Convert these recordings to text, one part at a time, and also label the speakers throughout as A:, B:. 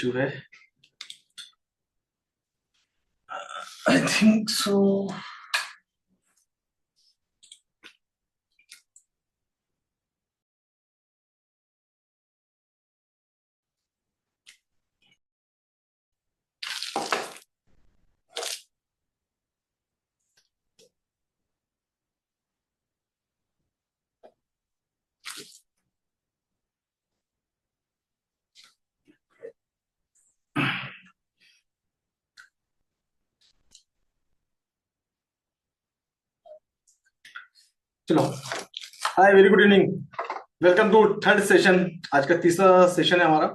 A: Issue है। I think so. चलो, hi, very good evening. Welcome to third session. आज का तीसरा सेशन है हमारा।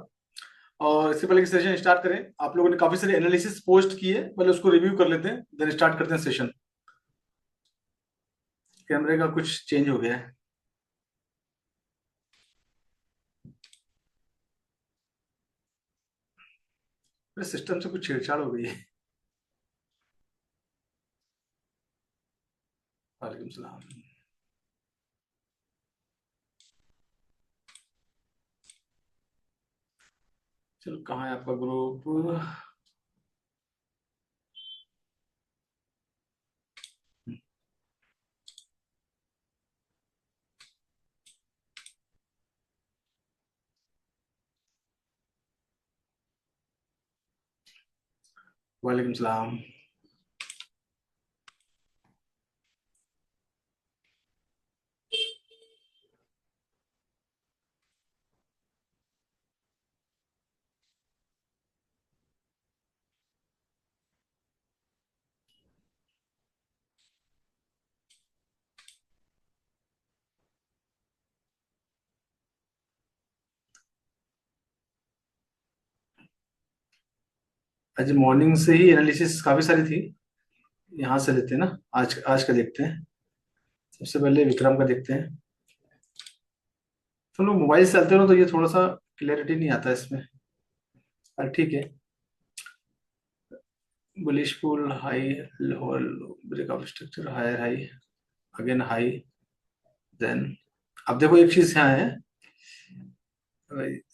A: और इससे पहले कि सेशन स्टार्ट करें, आप लोगों ने काफी सारे एनालिसिस पोस्ट किए, पहले उसको रिव्यू कर लेते हैं, देन स्टार्ट करते हैं सेशन। कैमरे का कुछ चेंज हो गया है। मेरे सिस्टम से कुछ छेड़छाड़ हो गई है। वालेकुम सलाम। चलो, कहाँ है आपका ग्रुप? वालेकुम सलाम। आज मॉर्निंग से ही एनालिसिस काफी सारी थी। यहाँ से लेते हैं ना, आज आज का देखते हैं। सबसे पहले विक्रम का देखते हैं। तो लोग मोबाइल से चलते हो तो ये थोड़ा सा क्लैरिटी नहीं आता इसमें, पर ठीक है। Bullish pull high, lower low, breakout structure, higher high, again high, then अब देखो एक चीज यहाँ है।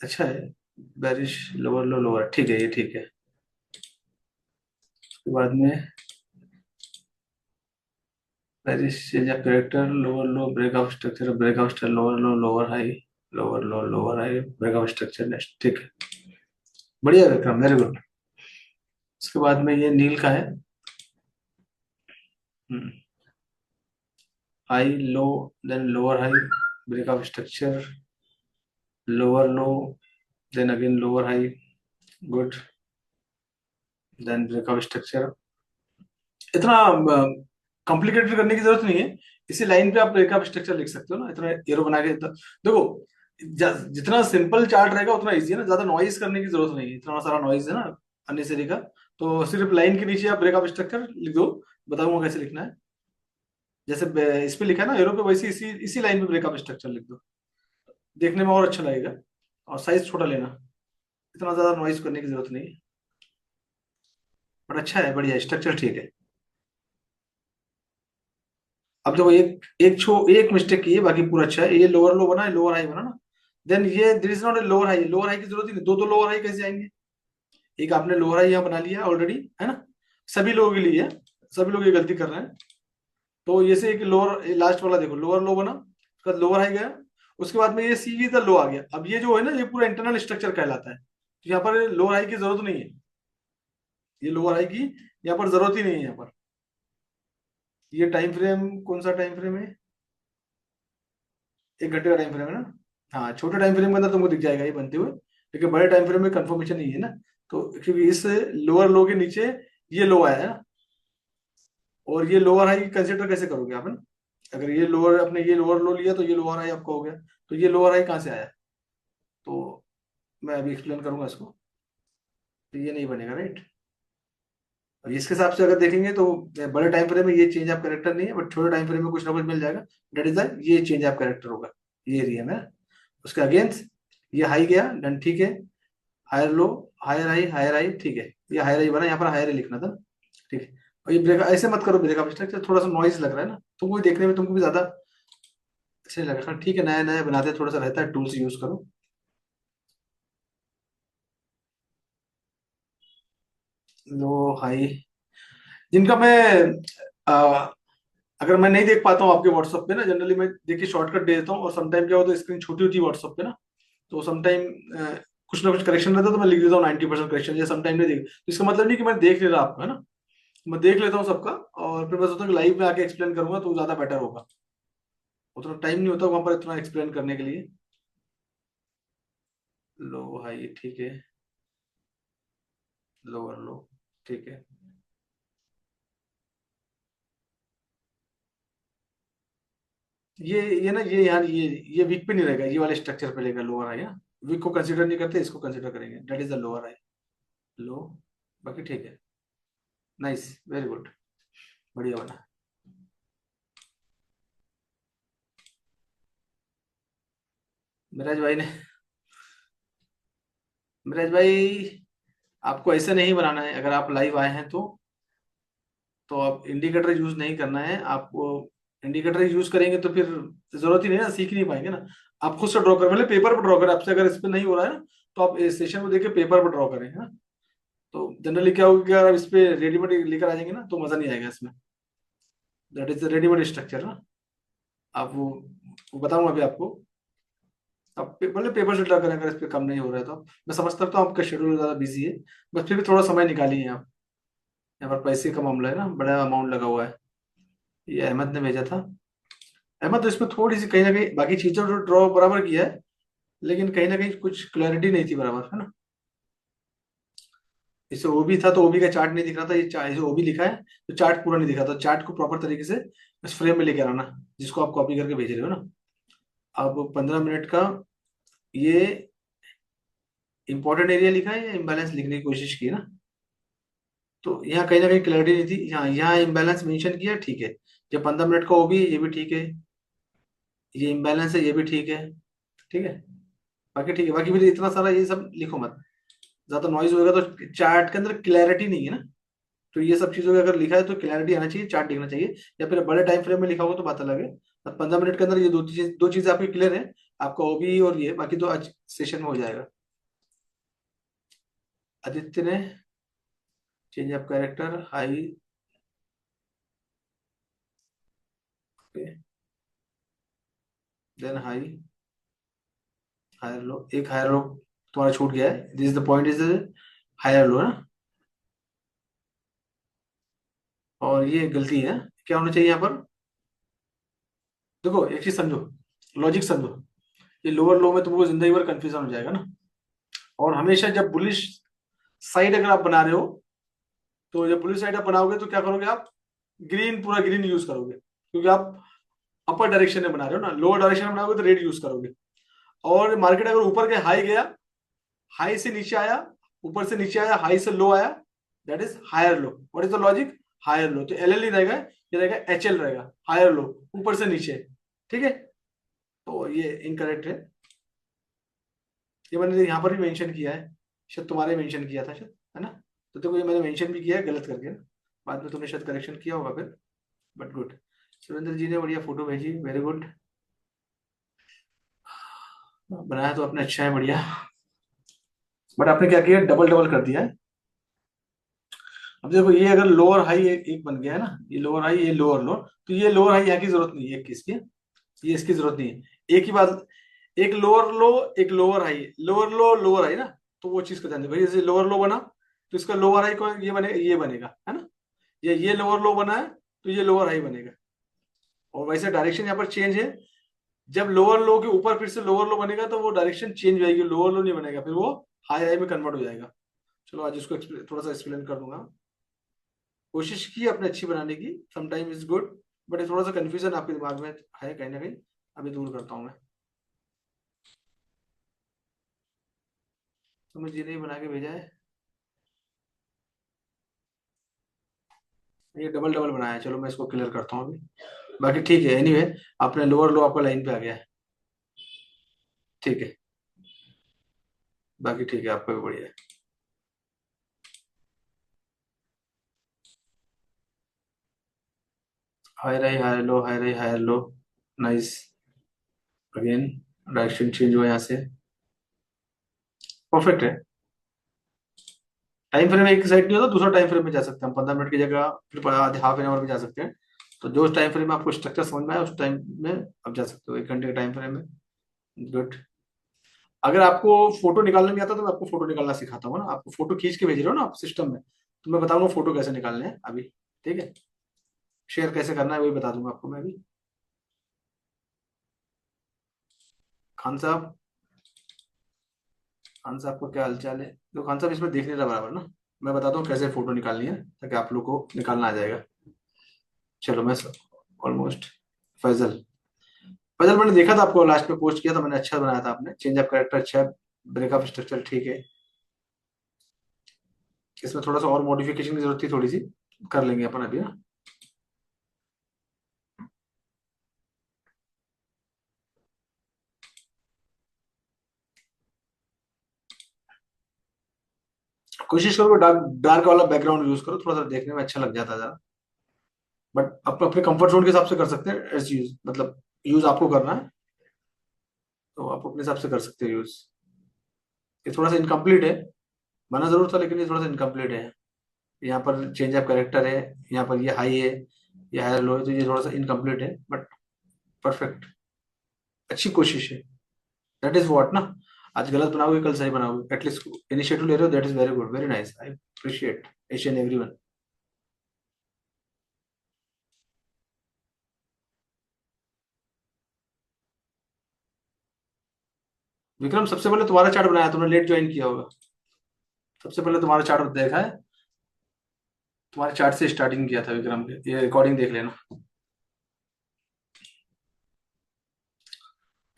A: अच्छा है। बेरिश लोअर लो लोअर, ठीक है, ये ठीक है। उसके बाद में bearish change of character, lower low breakout structure, breakout structure, lower low lower high, lower low lower high, breakout structure next, ठीक है। बढ़िया विक्रम, वेरी गुड। उसके बाद में ये नील का है। High low, then lower high, breakout structure, lower low, then again lower high, good, then breakout structure. इतना कॉम्प्लिकेटेड करने की जरूरत नहीं है। इसी लाइन पे आप ब्रेकअप स्ट्रक्चर लिख सकते हो ना, इतना एरो बना के देखो। जितना सिंपल चार्ट रहेगा उतना इजी है ना, ज्यादा नॉइज करने की जरूरत नहीं है, इतना सारा नॉइज है ना अननेसेसरी का। तो सिर्फ लाइन के नीचे आप ब्रेकअप स्ट्रक्चर लिख दो। बताऊंगा कैसे लिखना है। जैसे इस पे लिखा है ना एरो पे, वैसे इसी इसी लाइन पे ब्रेकअप स्ट्रक्चर लिख दो। देखने में और अच्छा लगेगा। और साइज छोटा लेना, इतना ज्यादा नॉइज करने की जरूरत नहीं है। बट अच्छा है, बढ़िया स्ट्रक्चर, ठीक है। अब देखो एक मिस्टेक की है, बाकी पूरा अच्छा है। ये लोअर लो बना है, लोअर हाई बना ना। देन ये this is not a lower high, lower high की जरूरत ही नहीं। दो दो लोअर हाई कैसे आएंगे? एक आपने लोअर हाई यहाँ बना लिया ऑलरेडी, है ना। सभी लोगों के लिए है। सभी लोग ये गलती कर रहे हैं। तो ये से एक लोअर, लास्ट वाला देखो, लोअर लो बना, उसके बाद लोअर हाई गया। उसके बाद में ये सी वी द लो आ गया। अब ये जो है ना, ये पूरा इंटरनल स्ट्रक्चर कहलाता है। तो यहाँ पर लोअर हाई की जरूरत नहीं है। ये लोअर हाई की यहाँ पर जरूरत ही नहीं है यहाँ पर। ये टाइम फ्रेम कौन सा टाइम फ्रेम है? 1 घंटे का टाइम फ्रेम है ना। हाँ, छोटे टाइम फ्रेम के अंदर तुमको दिख जाएगा ये बनते हुए। लेकिन बड़े टाइम फ्रेम में कंफर्मेशन नहीं है ना। तो क्योंकि इस लोअर लो के नीचे ये लो आया है ना। और ये लोअर हाई कंसिडर कैसे करोगे आप, है ना? अगर ये लोअर, आपने ये लोअर लो लिया तो ये लोअर हाई आपका हो गया। तो ये लोअर हाई कहाँ से आया? तो मैं अभी एक्सप्लेन करूंगा इसको। तो ये नहीं बनेगा, राइट। और इसके हिसाब से अगर देखेंगे तो बड़े टाइम फ्रेम में ये चेंज ऑफ कैरेक्टर नहीं है, बट छोटे टाइम फ्रेम में कुछ ना कुछ मिल जाएगा। दैट इज ये चेंज ऑफ कैरेक्टर होगा। ये एरिया में। उसके अगेंस्ट ये हाई गया, डन, ठीक है। हायर लो, हायर हाई, ठीक है। ये हायर हाई बना, यहाँ पर हायर ही लिखना था। ठीक है। और ये ब्रेक ऐसे मत करो, ब्रेकअप स्ट्रक्चर थोड़ा सा नॉइज लग रहा है ना तुमको भी, देखने में तुमको भी ज्यादा अच्छा नहीं लग रहा। ठीक है, नया नया बनाते थोड़ा सा रहता है, टूल्स यूज करो। लो हाई, जिनका मैं आ, अगर मैं नहीं देख पाता हूँ आपके व्हाट्सएप पे ना, जनरली मैं देख के शॉर्टकट दे देता हूँ, और समटाइम क्या होता है स्क्रीन छोटी होती है व्हाट्सएप पे ना, तो समटाइम कुछ ना कुछ करेक्शन रहता है, तो मैं लिख देता हूँ 90% करेक्शन, या समटाइम नहीं देख, तो इसका मतलब नहीं कि मैं देख नहीं रहा आपको, है ना। मैं देख लेता हूँ सबका, और फिर मैं सोचता हूँ कि लाइव में आके एक्सप्लेन करूंगा तो ज्यादा बेटर होगा। उतना टाइम नहीं होता वहां पर इतना एक्सप्लेन करने के लिए। लो हाई ठीक है, लोअर लो ठीक है। ये ना, ये यार ये वीक पे नहीं रहेगा, ये वाले स्ट्रक्चर पे रहेगा लोअर हाई, है। वीक को कंसीडर नहीं करते, इसको कंसीडर करेंगे, that is the lower high. लो, बाकी ठीक है। नाइस, वेरी गुड, बढ़िया बना। मिराज भाई ने, मिराज भाई, आपको ऐसे नहीं बनाना है, अगर आप लाइव आए हैं तो आप इंडिकेटर यूज नहीं करना है आपको। इंडिकेटर यूज करेंगे तो फिर जरूरत ही नहीं ना, सीख नहीं पाएंगे ना। आप खुद से ड्रॉ करें, पहले पेपर पर ड्रॉ करें, आपसे अगर इस पे नहीं हो रहा है ना, तो आप इस सेशन को देख के पेपर पर ड्रॉ करें, है ना। तो जनरली क्या होगा कि अगर आप इस पे रेडीमेड लेकर आ जाएंगे ना, तो मजा नहीं आएगा इसमें। दैट इज रेडीमेड स्ट्रक्चर ना। आप वो बताऊंगा अभी आपको। आप मतलब पेपर से ड्रॉ करें, अगर इस पे कम नहीं हो रहा है तो मैं समझता हूँ आपका शेड्यूल ज्यादा बिजी है, बस फिर भी थोड़ा समय निकालिए आप। यहाँ पर पैसे का मामला है ना, बड़ा अमाउंट लगा हुआ है। ये अहमद ने भेजा था। अहमद, तो इसमें थोड़ी सी कहीं ना कहीं बाकी चीजों को ड्रॉ बराबर किया है, लेकिन कहीं ना कहीं कुछ क्लैरिटी नहीं थी बराबर, है ना। इसे ओबी था तो ओबी का चार्ट नहीं दिख रहा था, ये इसे ओबी लिखा है तो चार्ट पूरा नहीं दिखा था। चार्ट को प्रॉपर तरीके से इस फ्रेम में लेके आना, जिसको आप कॉपी करके भेज रहे हो ना। अब 15 मिनट का ये इंपॉर्टेंट एरिया लिखा है या इम्बैलेंस लिखने की कोशिश की ना, तो यहाँ कहीं ना कहीं क्लैरिटी नहीं थी। यहाँ यहाँ इम्बैलेंस मेंशन किया, ठीक है। जब 15 मिनट का ओबी है, ये भी ठीक है। ये इम्बैलेंस है, ये भी ठीक है। ठीक है, बाकी ठीक है। बाकी फिर इतना सारा ये सब लिखो मत, ज्यादा नॉइज होगा तो चार्ट के अंदर क्लैरिटी नहीं है ना। तो ये सब चीजों का अगर लिखा है तो क्लैरिटी आना चाहिए, चार्ट दिखना चाहिए। या फिर बड़े टाइम फ्रेम में लिखा होगा तो बात अलग है। और 15 मिनट के अंदर ये दो चीजें आपकी क्लियर है, आपका ओबी और ये, बाकी तो आज सेशन में हो जाएगा। आदित्य ने change of character high, then high, higher low, एक हायर लो तुम्हारा छूट गया है, this the point is higher low ना। और ये गलती है, क्या होना चाहिए यहाँ पर। देखो एक चीज समझो, लॉजिक समझो। ये लोअर लो में तुमको जिंदगी भर कंफ्यूजन हो जाएगा ना। और हमेशा जब बुलिश साइड अगर आप बना रहे हो, तो जब बुलिश साइड आप बनाओगे तो क्या करोगे आप, ग्रीन, पूरा ग्रीन यूज करोगे, क्योंकि आप अपर डायरेक्शन में बना रहे हो ना। लोअर डायरेक्शन में बनाओगे तो रेड यूज करोगे। और मार्केट अगर ऊपर के हाई गया, हाई से नीचे आया, ऊपर से नीचे आया, हाई से लो आया, that is higher low. What is the logic, higher low. तो एल एल नहीं रहेगा, ये रहेगा एच एल रहेगा, हायर लो, ऊपर से नीचे। ठीक है, तो ये इनकरेक्ट है। ये मैंने यहाँ पर भी मेंशन किया है, शायद तुम्हारे मेंशन किया था शायद, है ना। तो देखो ये मैंने मेंशन भी किया है गलत करके, बाद में तुमने शायद करेक्शन किया होगा फिर, बट गुड। सुरेंद्र जी ने बढ़िया फोटो भेजी, वेरी गुड। बनाया तो आपने अच्छा है, बढ़िया। बट आपने क्या किया, डबल डबल कर दिया है। अब देखो ये अगर लोअर हाई एक बन गया है ना, ये लोअर हाई, ये लोअर लो, तो ये लोअर हाई यहाँ की जरूरत नहीं है, एक किसकी, ये इसकी जरूरत नहीं है। एक ही बात, एक लोअर लो, एक लोअर हाई, लोअर लो लोअर हाई ना। तो वो चीज को ध्यान दो भाई, जैसे लोअर लो बना तो इसका लोअर हाई को ये बनेगा, ये बनेगा, है ना। ये लोअर लो बना है तो ये लोअर हाई बनेगा। और वैसे डायरेक्शन यहाँ पर चेंज है, जब लोअर लो के ऊपर फिर से लोअर लो बनेगा तो वो डायरेक्शन चेंज हो जाएगी, लोअर लो नहीं बनेगा, फिर वो हाई हाई में कन्वर्ट हो जाएगा। चलो आज इसको थोड़ा सा एक्सप्लेन कर दूंगा। कोशिश की अपने अच्छी बनाने की, समटाइम इज गुड, बट थोड़ा सा कंफ्यूजन आपके दिमाग में है कहीं ना कहीं, अभी दूर करता हूँ मैं। तो मैं जी नहीं बना के भेजा है, ये डबल डबल बनाया है, चलो मैं इसको क्लियर करता हूँ अभी। बाकी ठीक है, एनीवे आपने लोअर लो आपका लाइन पे आ गया है, ठीक है। बाकी ठीक है, आपका भी बढ़िया है। Higher high higher low, higher high higher low, nice. Again direction change हुआ यहाँ से, परफेक्ट है। टाइम फ्रेम एक साइड नहीं होता, दूसरा टाइम फ्रेम में जा सकते हैं हम, 15 मिनट की जगह फिर आधे हाफ एन आवर में जा सकते हैं। तो जो टाइम फ्रेम में आपको स्ट्रक्चर समझ में आए उस टाइम में आप जा सकते हो, 1 घंटे का टाइम फ्रेम में। गुड। अगर आपको फोटो निकालने नहीं आता तो मैं आपको फोटो निकालना सिखाता हूँ ना, आपको फोटो खींच के भेज रहे हो ना आप सिस्टम में, तो मैं बताऊंगा फोटो कैसे निकालने हैं अभी। ठीक है, शेयर कैसे करना है वही बता दूंगा आपको मैं अभी। खान साहब, खान साहब को क्या हालचाल है? तो खान साहब इसमें देख नहीं रहा बराबर ना, मैं बताता हूँ कैसे फोटो निकालनी है ताकि आप लोग को निकालना आ जाएगा। चलो मैं ऑलमोस्ट। फैजल, फैजल मैंने देखा था आपको लास्ट में पोस्ट किया था मैंने, अच्छा बनाया था आपने, चेंज ऑफ कैरेक्टर अच्छा है, ब्रेकअप स्ट्रक्चर ठीक है। इसमें थोड़ा सा और मॉडिफिकेशन की जरूरत थी थोड़ी सी, कर लेंगे अपन अभी ना। कोशिश करो डार्क डार्क वाला बैकग्राउंड यूज करो, थोड़ा सा देखने में अच्छा लग जाता है जरा। बट आप अपने कंफर्ट जोन के हिसाब से कर सकते हैं एज यूज, मतलब यूज आपको करना है तो आप अपने हिसाब से कर सकते हैं यूज। ये थोड़ा सा इनकम्प्लीट है, बना जरूर था लेकिन ये थोड़ा सा इनकम्प्लीट है। यहाँ पर चेंज ऑफ कैरेक्टर है, यहाँ पर ये हाई है, ये हाई लो है, तो ये थोड़ा सा इनकम्प्लीट है बट परफेक्ट, अच्छी कोशिश है। दैट इज व्हाट ना, आज गलत बनाओगे कल सही बनाओगे, एटलीस्ट इनिशिएटिव ले रहे हो, that is very good, very nice, I appreciate each and everyone. Vikram सबसे पहले तुम्हारा चार्ट बनाया, तुमने लेट ज्वाइन किया होगा, सबसे पहले तुम्हारा चार्ट देखा है, तुम्हारे चार्ट से स्टार्टिंग किया था विक्रम के, ये रिकॉर्डिंग देख लेना।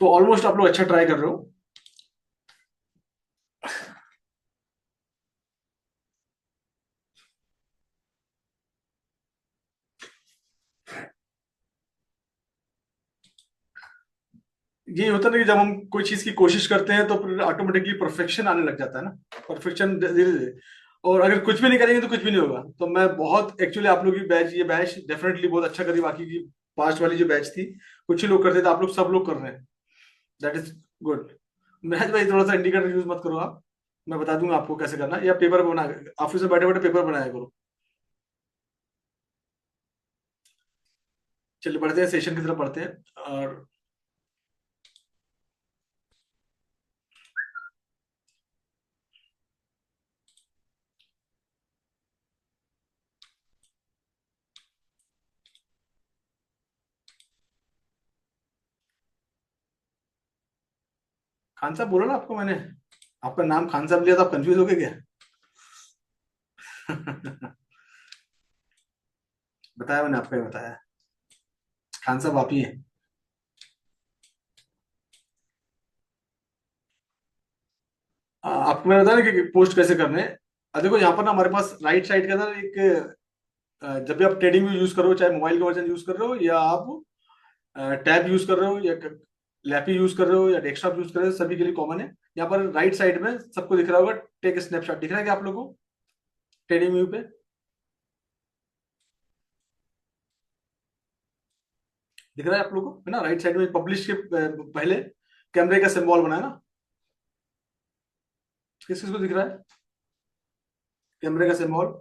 A: तो ऑलमोस्ट आप लोग अच्छा ट्राई कर रहे हो। ये होता है ना कि जब हम कोई चीज की कोशिश करते हैं तो फिर ऑटोमेटिकली परफेक्शन आने लग जाता है ना, परफेक्शन धीरे धीरे। और अगर कुछ भी नहीं करेंगे तो कुछ भी नहीं होगा। तो मैं बहुत एक्चुअली आप लोग की बैच, ये बैच डेफिनेटली बहुत अच्छा करी, बाकी की पास्ट वाली जो बैच थी कुछ ही लोग करते थे, आप लोग सब लोग कर रहे हैं, दैट इज गुड। महज भाई थोड़ा सा इंडिकेटर यूज मत करो आप, मैं बता दूंगा आपको कैसे करना है, या पेपर बना, ऑफिस में बैठे बैठे पेपर बनाया करो। चलिए बढ़ते हैं, सेशन की तरफ बढ़ते हैं। और खान साहब बोला ना आपको मैंने, आपका नाम खान साहब लिया तो आप कंफ्यूज हो गए क्या? बताया मैंने आपको, ये बताया, खान साहब आप ही हैं। आपको मैंने बताया ना कि पोस्ट कैसे करने हैं। देखो यहाँ पर ना हमारे पास राइट साइड के अंदर एक, जब भी आप ट्रेडिंग व्यू यूज कर रहे हो, चाहे मोबाइल का वर्जन यूज कर रहे हो या आप टैब यूज कर रहे हो या लैपी यूज कर रहे हो या डेस्कटॉप यूज कर रहे हो, सभी के लिए कॉमन है। यहाँ पर राइट साइड में सबको दिख रहा होगा, टेक स्नैपशॉट दिख रहा है क्या आप लोगों को ट्रेडिंग व्यू पे? दिख रहा है आप लोगों को, है ना? राइट साइड में पब्लिश के पहले कैमरे का सिंबल बना है ना, किस किस को दिख रहा है कैमरे का सिंबल?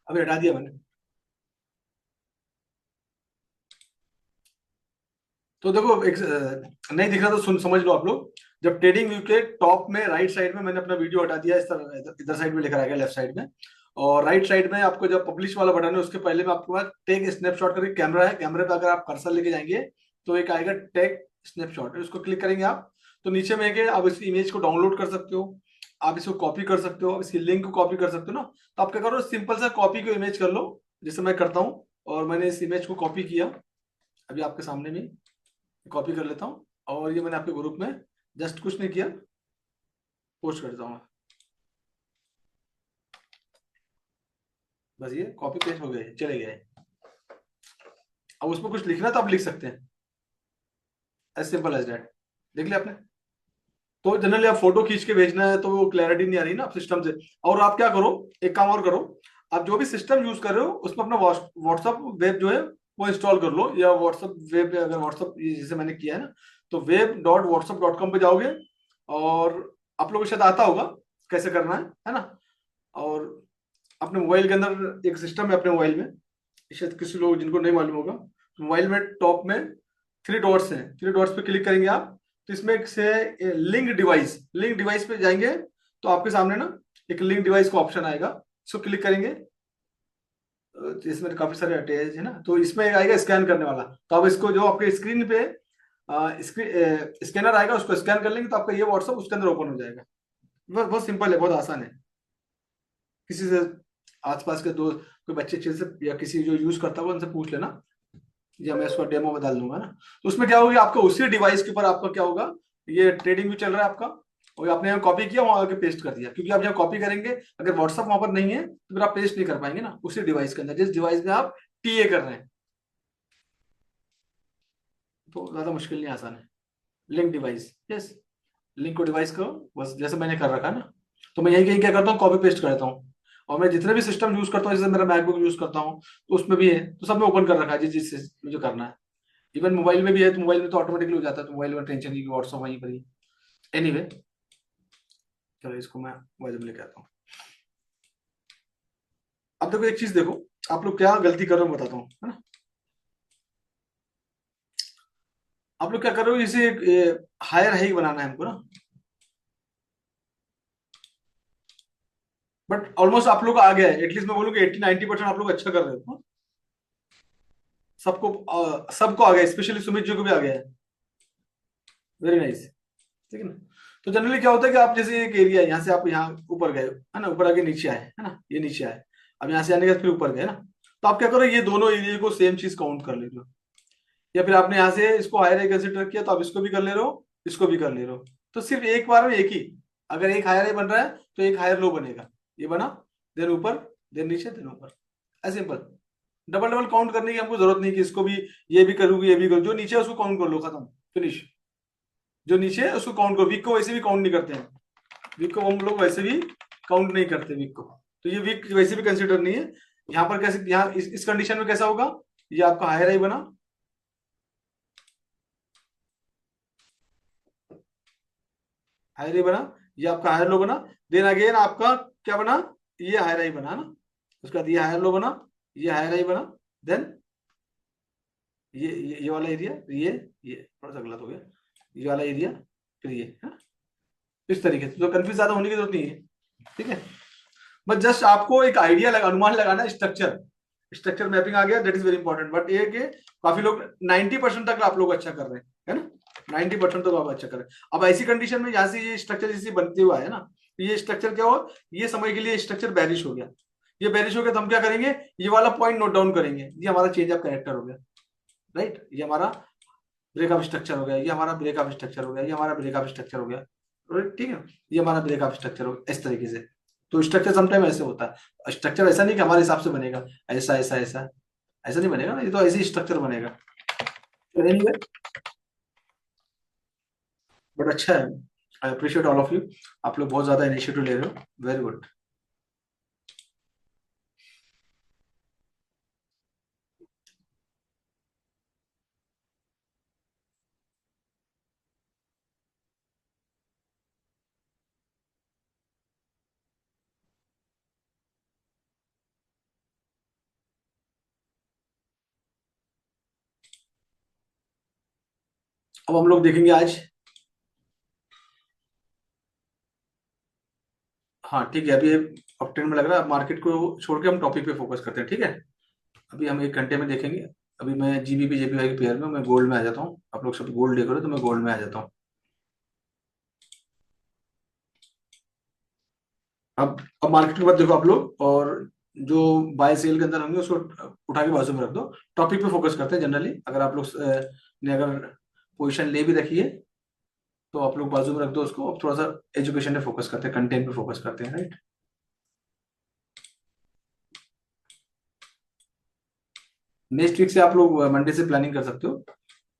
A: अभी हटा दिया मैंने। तो देखो एक नहीं दिख रहा तो सुन समझ लो आप लोग, जब ट्रेडिंग व्यू के टॉप में राइट साइड में मैंने अपना वीडियो हटा दिया, इस तरह इधर इधर साइड में लिखा रहेगा लेफ्ट साइड में, और राइट साइड में आपको जब पब्लिश वाला बटन है उसके पहले में आपके पास टेक स्नैपशॉट करके कैमरा है, कैमरे पे अगर आप कर्सर लेके जाएंगे तो एक आएगा टेक स्नैपशॉट, उसको क्लिक करेंगे आप, तो नीचे में है कि आप इस इमेज को डाउनलोड कर सकते हो, आप इसको कॉपी कर सकते हो, आप इसकी लिंक को कॉपी कर सकते हो ना। तो आप क्या करो, सिंपल सा कॉपी को इमेज कर लो, जैसे मैं करता हूँ, और मैंने इस इमेज को कॉपी किया अभी आपके सामने में, कॉपी कर लेता हूँ और ये मैंने आपके ग्रुप में जस्ट कुछ नहीं किया, पोस्ट कर देता हूँ। बस ये कॉपी पेस्ट हो गए, चले गए। अब उसमें कुछ लिखना तो आप लिख सकते हैं, एज सिंपल एज दैट। देख लिया आपने? तो जनरली आप फोटो खींच के भेजना है तो वो क्लैरिटी नहीं आ रही ना सिस्टम से। और आप क्या करो, एक काम और करो, आप जो भी सिस्टम यूज कर रहे हो उसमें अपना व्हाट्सअप वेब जो है वो इंस्टॉल कर लो, या व्हाट्सअप वेब पे, अगर व्हाट्सअप जैसे मैंने किया है ना, तो web.whatsapp.com पे जाओगे, और आप लोगों को शायद आता होगा कैसे करना है ना। और अपने मोबाइल के अंदर एक सिस्टम है अपने मोबाइल में, शायद किसी लोग जिनको नहीं मालूम होगा, तो मोबाइल में टॉप में 3 डॉट्स हैं, 3 डॉट्स पे क्लिक करेंगे आप, तो इसमें एक से लिंक डिवाइस पे जाएंगे, तो आपके सामने ना एक लिंक डिवाइस का ऑप्शन आएगा, इसको क्लिक करेंगे। तो इसमें काफी सारे अटैच है ना, तो इसमें एक आएगा स्कैन करने वाला, तो आप इसको जो आपके स्क्रीन पे स्कैनर आएगा, उसको स्कैन कर लेंगे, तो आपका ये व्हाट्सअप उसके अंदर ओपन हो जाएगा। बस बहुत सिंपल है, बहुत आसान है। किसी से आसपास के दो कोई बच्चे अच्छे से, या किसी जो यूज करता हो उनसे पूछ लेना, या मैं इसको डेमो में डाल दूंगा ना। तो उसमें क्या होगा, आपका उसी डिवाइस के ऊपर आपका क्या होगा, ये ट्रेडिंग भी चल रहा है आपका, और आपने यहाँ कॉपी किया, वहां आके पेस्ट कर दिया, क्योंकि आप जहाँ कॉपी करेंगे, अगर व्हाट्सअप वहां पर नहीं है तो फिर आप पेस्ट नहीं कर पाएंगे ना उसी डिवाइस के अंदर, जिस डिवाइस में आप टीए कर रहे हैं। तो ज्यादा मुश्किल नहीं, आसान है। लिंक डिवाइस, यस, लिंक को डिवाइस को बस जैसे मैंने कर रखा है ना, तो मैं यही कहीं क्या करता हूँ, कॉपी पेस्ट करता हूँ। और मैं जितने भी सिस्टम यूज करता हूँ, जैसे मेरा मैकबुक यूज करता हूँ, तो उसमें भी है, तो सब में ओपन कर रखा है जिस जिस मुझे करना है। इवन मोबाइल में भी है, तो मोबाइल में तो ऑटोमेटिकली हो जाता है, तो मोबाइल में टेंशन नहीं कि व्हाट्सअप वहीं पर ही। एनीवे, चलो इसको मैं मोबाइल में लेके आता हूँ। अब देखो एक चीज देखो, आप लोग क्या गलती कर रहे हो बताता हूँ, है ना। आप लोग क्या कर रहे हो, इसे हायर हाई बनाना है हमको ना, बट ऑलमोस्ट आप लोग आ गया है, एटलीस्ट मैं बोलूँ कि 80-90% आप लोग अच्छा कर रहे हो, हाँ? सबको सबको आ गया, स्पेशली सुमित जी को भी आ गया है। वेरी नाइस, ठीक है ना। तो जनरली क्या होता है कि आप जैसे एक एरिया है, यहाँ से आप यहाँ ऊपर गए है ना, ऊपर आके नीचे आए है ना, ये नीचे आए, अब यहाँ से आने के बाद फिर ऊपर गए ना, तो आप क्या करो, ये दोनों एरिया को सेम चीज काउंट कर ले रहे हो, या फिर आपने यहाँ से इसको हायर हाई कंसिडर किया, तो आप इसको भी कर ले रहे हो, इसको भी कर ले रहे हो, तो सिर्फ एक बार में एक ही, अगर एक हायर हाई बन रहा है तो एक हायर लो बनेगा, ये बना, देन ऊपर, देन नीचे, देन ऊपर, ऐसे सिंपल। डबल डबल काउंट करने की हमको जरूरत नहीं कि इसको भी, ये भी करूंगी, ये भी करूँ, जो नीचे है उसको काउंट कर लो, खत्म, फिनिश। जो नीचे है उसको काउंट करो, वीक को वैसे भी काउंट नहीं करते हैं, वीक को हम लोग वैसे भी काउंट नहीं करते वीक को, तो ये वीक वैसे भी कंसिडर नहीं है। यहाँ पर कैसे, यहाँ इस कंडीशन में कैसा होगा, ये आपका हायर हाई बना, हायर हाई बना, ये आपका हायर लो बना, देन अगेन आपका क्या बना, ये हायर हाई बना ना, उसके बाद ये हायर लो बना, ये हायर हाई बना, देन ये वाला एरिया, ये थोड़ा सा गलत हो गया, ये वाला एरिया, फिर ये, हाँ? इस तरीके से, तो कंफ्यूज ज्यादा होने की जरूरत नहीं है, ठीक है। बस जस्ट आपको एक आइडिया अनुमान लगाना है, स्ट्रक्चर, स्ट्रक्चर मैपिंग आ गया, that is very important, but ये कि काफी लोग 90% तक आप लोग अच्छा कर रहे हैं, है ना, 90% तक आप अच्छा कर रहे हैं। अब ऐसी कंडीशन में यहाँ से ये स्ट्रक्चर जैसे बनते हुआ है ना, तो ये स्ट्रक्चर क्या हो, ये समय के लिए स्ट्रक्चर बैरिश हो गया, ये बैरिश हो गया, तो हम क्या करेंगे, ये वाला पॉइंट नोट डाउन करेंगे, ये हमारा चेंज ऑफ कैरेक्टर हो गया, राइट, ये हमारा ब्रेकअप स्ट्रक्चर हो गया, ये हमारा ब्रेकअप स्ट्रक्चर हो गया, ये हमारा ब्रेकअप स्ट्रक्चर हो गया, ठीक है, ये हमारा ब्रेकअप स्ट्रक्चर हो गया, इस तरीके से। तो स्ट्रक्चर समटाइम ऐसे होता है, स्ट्रक्चर ऐसा नहीं कि हमारे हिसाब से बनेगा, ऐसा ऐसा ऐसा ऐसा नहीं बनेगा ना, ये तो ऐसे ही स्ट्रक्चर बनेगा। एनीवे, बट अच्छा है, I appreciate all of you, आप लोग बहुत ज्यादा इनिशिएटिव ले रहे हो, वेरी गुड। अब हम लोग देखेंगे आज, हाँ ठीक है, अभी अब ट्रेंड में लग रहा है, मार्केट को छोड़ के हम टॉपिक पे फोकस करते हैं, ठीक है। अभी हम 1 घंटे में देखेंगे। अभी मैं जीबीपी जेपीवाई के पेयर में, मैं गोल्ड में आ जाता हूँ, आप लोग सब गोल्ड देख रहे हो, तो मैं गोल्ड में आ जाता हूँ। अब मार्केट के बाद देखो आप लोग, और जो बाय सेल के अंदर होंगे उसको उठा के बाजू में रख दो, टॉपिक पे फोकस करते हैं जनरली, अगर आप लोग ने अगर पोजीशन ले भी रखी है, तो आप लोग बाजू में रख दो उसको, अब थोड़ा सा एजुकेशन पे फोकस करते हैं, कंटेंट पे फोकस करते हैं, राइट। नेक्स्ट वीक से आप लोग मंडे से प्लानिंग कर सकते हो,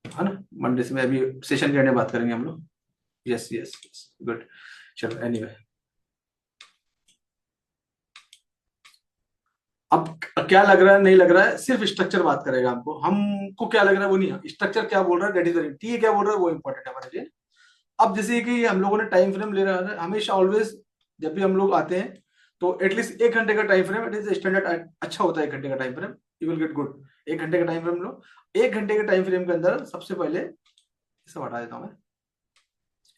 A: है ना, मंडे से मैं अभी सेशन के एंड में बात करेंगे हम लोग। Yes yes yes, good. चलो एनीवे, अब क्या लग रहा है नहीं लग रहा है, सिर्फ स्ट्रक्चर बात करेगा हमको, हमको क्या लग रहा है वो नहीं, स्ट्रक्चर क्या बोल रहा है दैट इज टी क्या बोल रहा है वो इंपॉर्टेंट है हमारे लिए। अब जैसे कि हम लोगों ने टाइम फ्रेम ले रहा है हमेशा ऑलवेज, जब भी हम लोग आते हैं तो एटलीस्ट 1 घंटे का time frame, it is standard, अच्छा होता है 1 घंटे का time frame, you will get good. 1 घंटे का टाइम फ्रेम लो, 1 घंटे के टाइम फ्रेम के अंदर सबसे पहले सब हटा देता हूं मैं,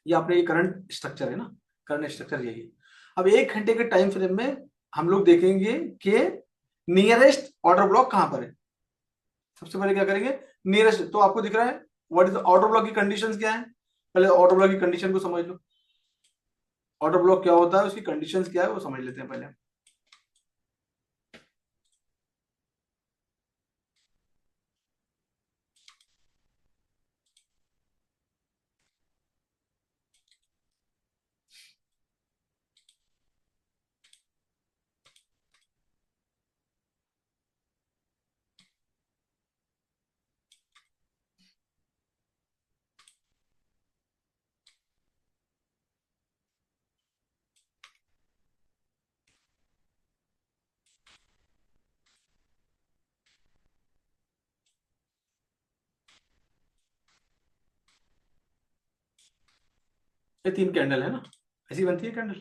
A: ये आपने ये करंट स्ट्रक्चर है ना, करंट स्ट्रक्चर यही है। अब 1 घंटे के टाइम फ्रेम में हम लोग देखेंगे कि नियरेस्ट ऑर्डर ब्लॉक कहां पर है। सबसे पहले क्या करेंगे, नियरेस्ट, तो आपको दिख रहा है व्हाट इज ऑर्डर ब्लॉक की कंडीशंस क्या है, पहले ऑर्डर ब्लॉक की कंडीशन को समझ लो। ऑर्डर ब्लॉक क्या होता है, उसकी कंडीशंस क्या है वो समझ लेते हैं पहले। ये 3 कैंडल है ना, ऐसी बनती है कैंडल।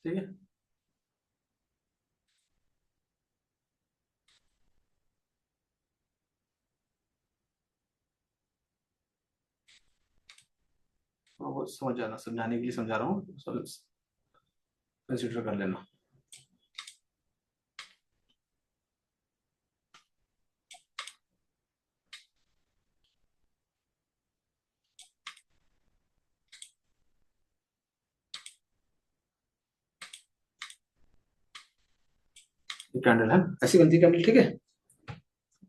A: ठीक है, तो वो समझ जाना, समझाने के लिए समझा रहा हूँ, कंसिडर कर लेना। ये कैंडल है, ऐसी बनती है कैंडल, ठीक है।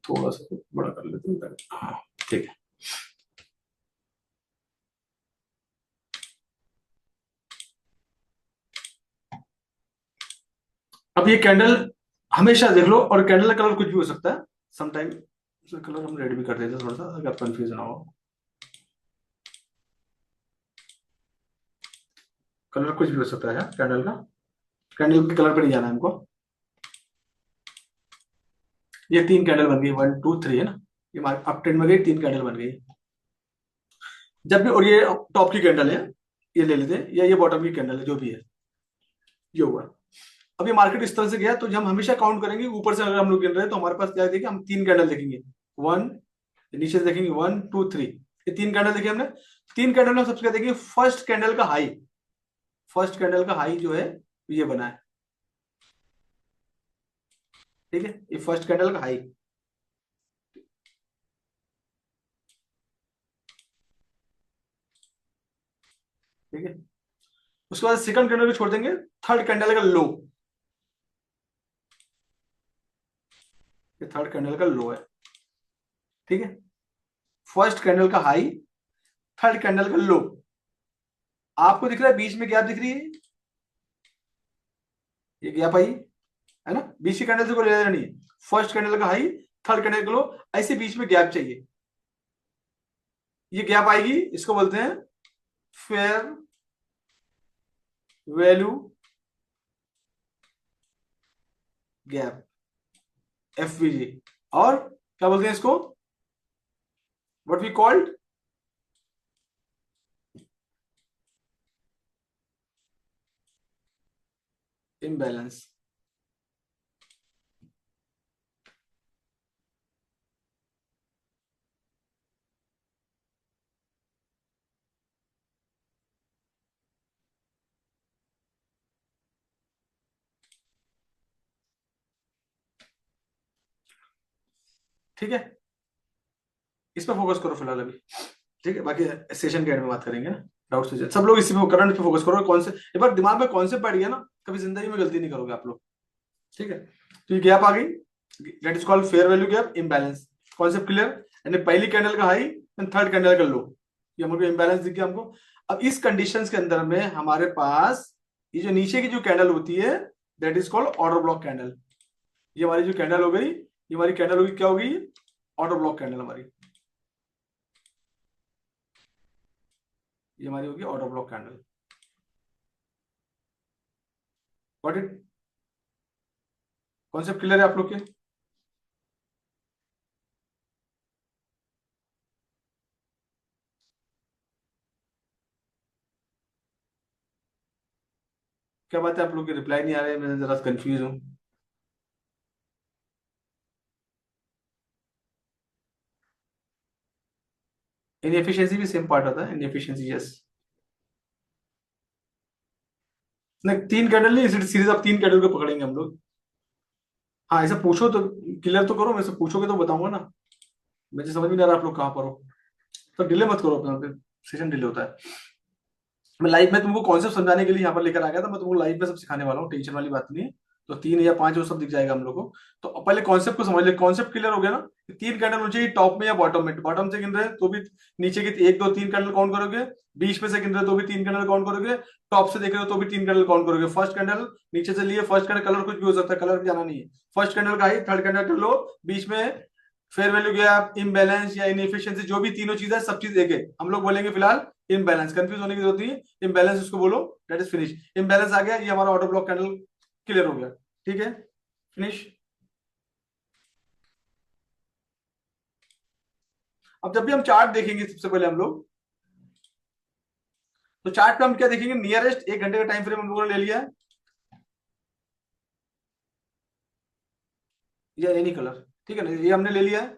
A: थोड़ा सा बड़ा कर लेते हैं, हाँ ठीक है। अब ये कैंडल हमेशा देख लो, और कैंडल का कलर कुछ भी हो सकता है, समटाइम कलर हम रेड भी कर देते हैं थोड़ा सा, अगर कंफ्यूज ना हो। कलर कुछ भी हो सकता है कैंडल का, कैंडल के कलर पे नहीं जाना है हमको। ये 3 कैंडल बन गई, 1 2 3 है ना, ये अप ट्रेंड में गई, 3 कैंडल बन गई। जब भी, और ये टॉप की कैंडल है, ये ले लेते हैं, या ये बॉटम की कैंडल है, जो भी है, ये हुआ। अब ये मार्केट इस तरह से गया, तो हम हमेशा काउंट करेंगे ऊपर से, अगर हम लोग गिन रहे हैं तो हमारे पास क्या देखेंगे, हम 3 कैंडल देखेंगे, वन, नीचे से देखेंगे 1 2 3, ये 3 कैंडल देखे हमने। 3 कैंडल में सबसे क्या देखेंगे, फर्स्ट कैंडल का हाई, फर्स्ट कैंडल का हाई जो है ये बना है, ठीक है, ये फर्स्ट कैंडल का हाई, ठीक है। उसके बाद सेकंड कैंडल को छोड़ देंगे, थर्ड कैंडल का लो, ये थर्ड कैंडल का लो है, ठीक है। फर्स्ट कैंडल का हाई, थर्ड कैंडल का लो, आपको दिख रहा है बीच में गैप दिख रही है, ये गैप आई है ना, बीच की कैंडल से कोई लेना नहीं है, फर्स्ट कैंडल का हाई, थर्ड कैंडल का लो, ऐसे बीच में गैप चाहिए, ये गैप आएगी, इसको बोलते हैं फेयर वैल्यू गैप, एफवीजी, और क्या बोलते हैं इसको, व्हाट वी कॉल्ड इम्बैलेंस। ठीक है, इस पर फोकस करो फिलहाल अभी, ठीक है, बाकी सेशन के एंड में बात करेंगे ना, डाउट से सब लोग इसी पे करंट पे फोकस करो, कौन से एक बार दिमाग में कॉन्सेप्ट बैठ गया ना, कभी जिंदगी में गलती नहीं करोगे आप लोग, ठीक है। तो ये गैप आ गई, that is called fair value gap, imbalance, concept clear, यानी पहली कैंडल का हाई एंड थर्ड कैंडल का लो, ये हमको इम्बैलेंस दिख गया हमको। अब इस कंडीशंस के अंदर में हमारे पास ये जो नीचे की जो कैंडल होती है that is called order block candle, ये हमारी जो कैंडल हो गई, ये हमारी कैंडल होगी, क्या होगी, ऑर्डर ब्लॉक कैंडल हमारी, ये हमारी होगी order block candle. What it, concept clear है आप लोग के? क्या बात है, आप लोग के रिप्लाई नहीं आ रहे, मैं जरा कंफ्यूज हूँ। इनएफिशिएंसी भी सेम पार्ट आता है, इनएफिशिएंसी यस। नहीं, तीन कैंडल नहीं, सीरीज ऑफ तीन कैंडल को पकड़ेंगे हम लोग। हाँ, ऐसा पूछो तो क्लियर तो करो, मैं से पूछोगे तो बताऊंगा ना। मुझे समझ में नहीं आ रहा आप लोग कहाँ पर हो, तो डिले मत करो अपना, सेशन डिले होता है। मैं लाइव में तुमको कॉन्सेप्ट समझाने के लिए यहाँ पर लेकर आ गया था, मैं तुमको लाइव में सब सिखाने वाला हूँ, टेंशन वाली बात नहीं है। तो तीन या पांच वो सब दिख जाएगा हम लोग को। तो पहले कॉन्सेप्ट को समझ ले, कॉन्सेप्ट क्लियर हो गया ना कि तीन कैंडल होनी चाहिए टॉप में या बॉटम में। बॉटम से गिन रहे हैं तो भी नीचे की एक दो तीन कैंडल काउंट करोगे, बीच में से गिन रहे हो तो भी तीन कैंडल काउंट करोगे, टॉप से देख रहे हो तो भी तीन कैंडल काउंट करोगे। फर्स्ट कैंडल नीचे से लिए, फर्स्ट कैंडल कलर कुछ भी हो सकता है, कलर भी जाना नहीं है। फर्स्ट कैंडल का हाई, थर्ड कैंडल का लो, बीच में फेयर वैल्यू गैप, इम्बैलेंस या इनएफिशिएंसी, जो भी तीनों चीज है सब चीज एक है। हम लोग बोलेंगे फिलहाल इम्बैलेंस, कंफ्यूज होने की जरूरत नहीं है, इम्बैलेंस उसको बोलो, दैट इज फिनिश। इम्बैलेंस आ गया, ये हमारा ऑर्डर ब्लॉक कैंडल क्लियर हो गया। ठीक है, फिनिश। अब जब भी हम चार्ट देखेंगे सबसे पहले हम लोग, तो चार्ट पे हम क्या देखेंगे, नियरेस्ट एक घंटे का टाइम फ्रेम हम लोगों ने ले लिया है, या एनी कलर, ठीक है ना, ये हमने ले लिया है।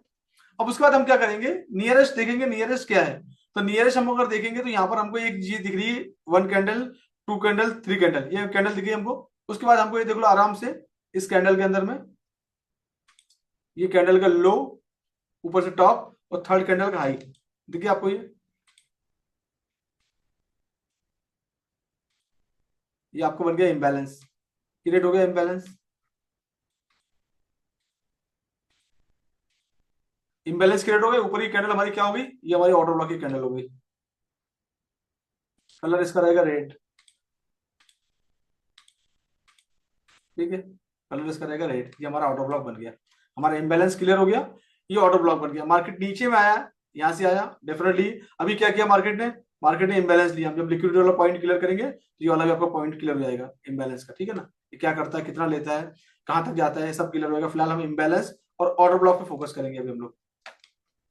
A: अब उसके बाद हम क्या करेंगे, नियरेस्ट देखेंगे, नियरेस्ट क्या है। तो नियरेस्ट हम अगर देखेंगे तो यहाँ पर हमको एक चीज दिख रही है, one candle, two candle, three candle, ये कैंडल दिख रही है हमको। उसके बाद हमको ये देख लो आराम से, इस कैंडल के अंदर में ये कैंडल का लो, ऊपर से टॉप, और थर्ड कैंडल का हाई देखिए आपको ये आपको बन गया इम्बैलेंस, क्रिएट हो गया इम्बैलेंस। इम्बैलेंस क्रिएट हो गया, ऊपर की कैंडल हमारी क्या होगी, ये हमारी ऑर्डर ब्लॉक की कैंडल होगी। कलर इसका रहेगा रेड, ठीक है, कलर इसका रहेगा रेड, ये हमारा ऑर्डर ब्लॉक बन गया। हमारा इम्बैलेंस क्लियर हो गया, ये ऑर्डर ब्लॉक बन गया। मार्केट नीचे में आया, यहां से आया डेफिनेटली। अभी क्या किया मार्केट ने, मार्केट ने इम्बैलेंस लिया। हम जब लिक्विडिटी वाला पॉइंट क्लियर करेंगे तो ये वाला भी आपका पॉइंट क्लियर हो जाएगा इम्बैलेंस का, ठीक है ना। ये क्या करता है, कितना लेता है, कहां तक जाता है, सब क्लियर होगा। फिलहाल हम इम्बैलेंस और ऑर्डर ब्लॉक पे फोकस करेंगे अभी हम लोग।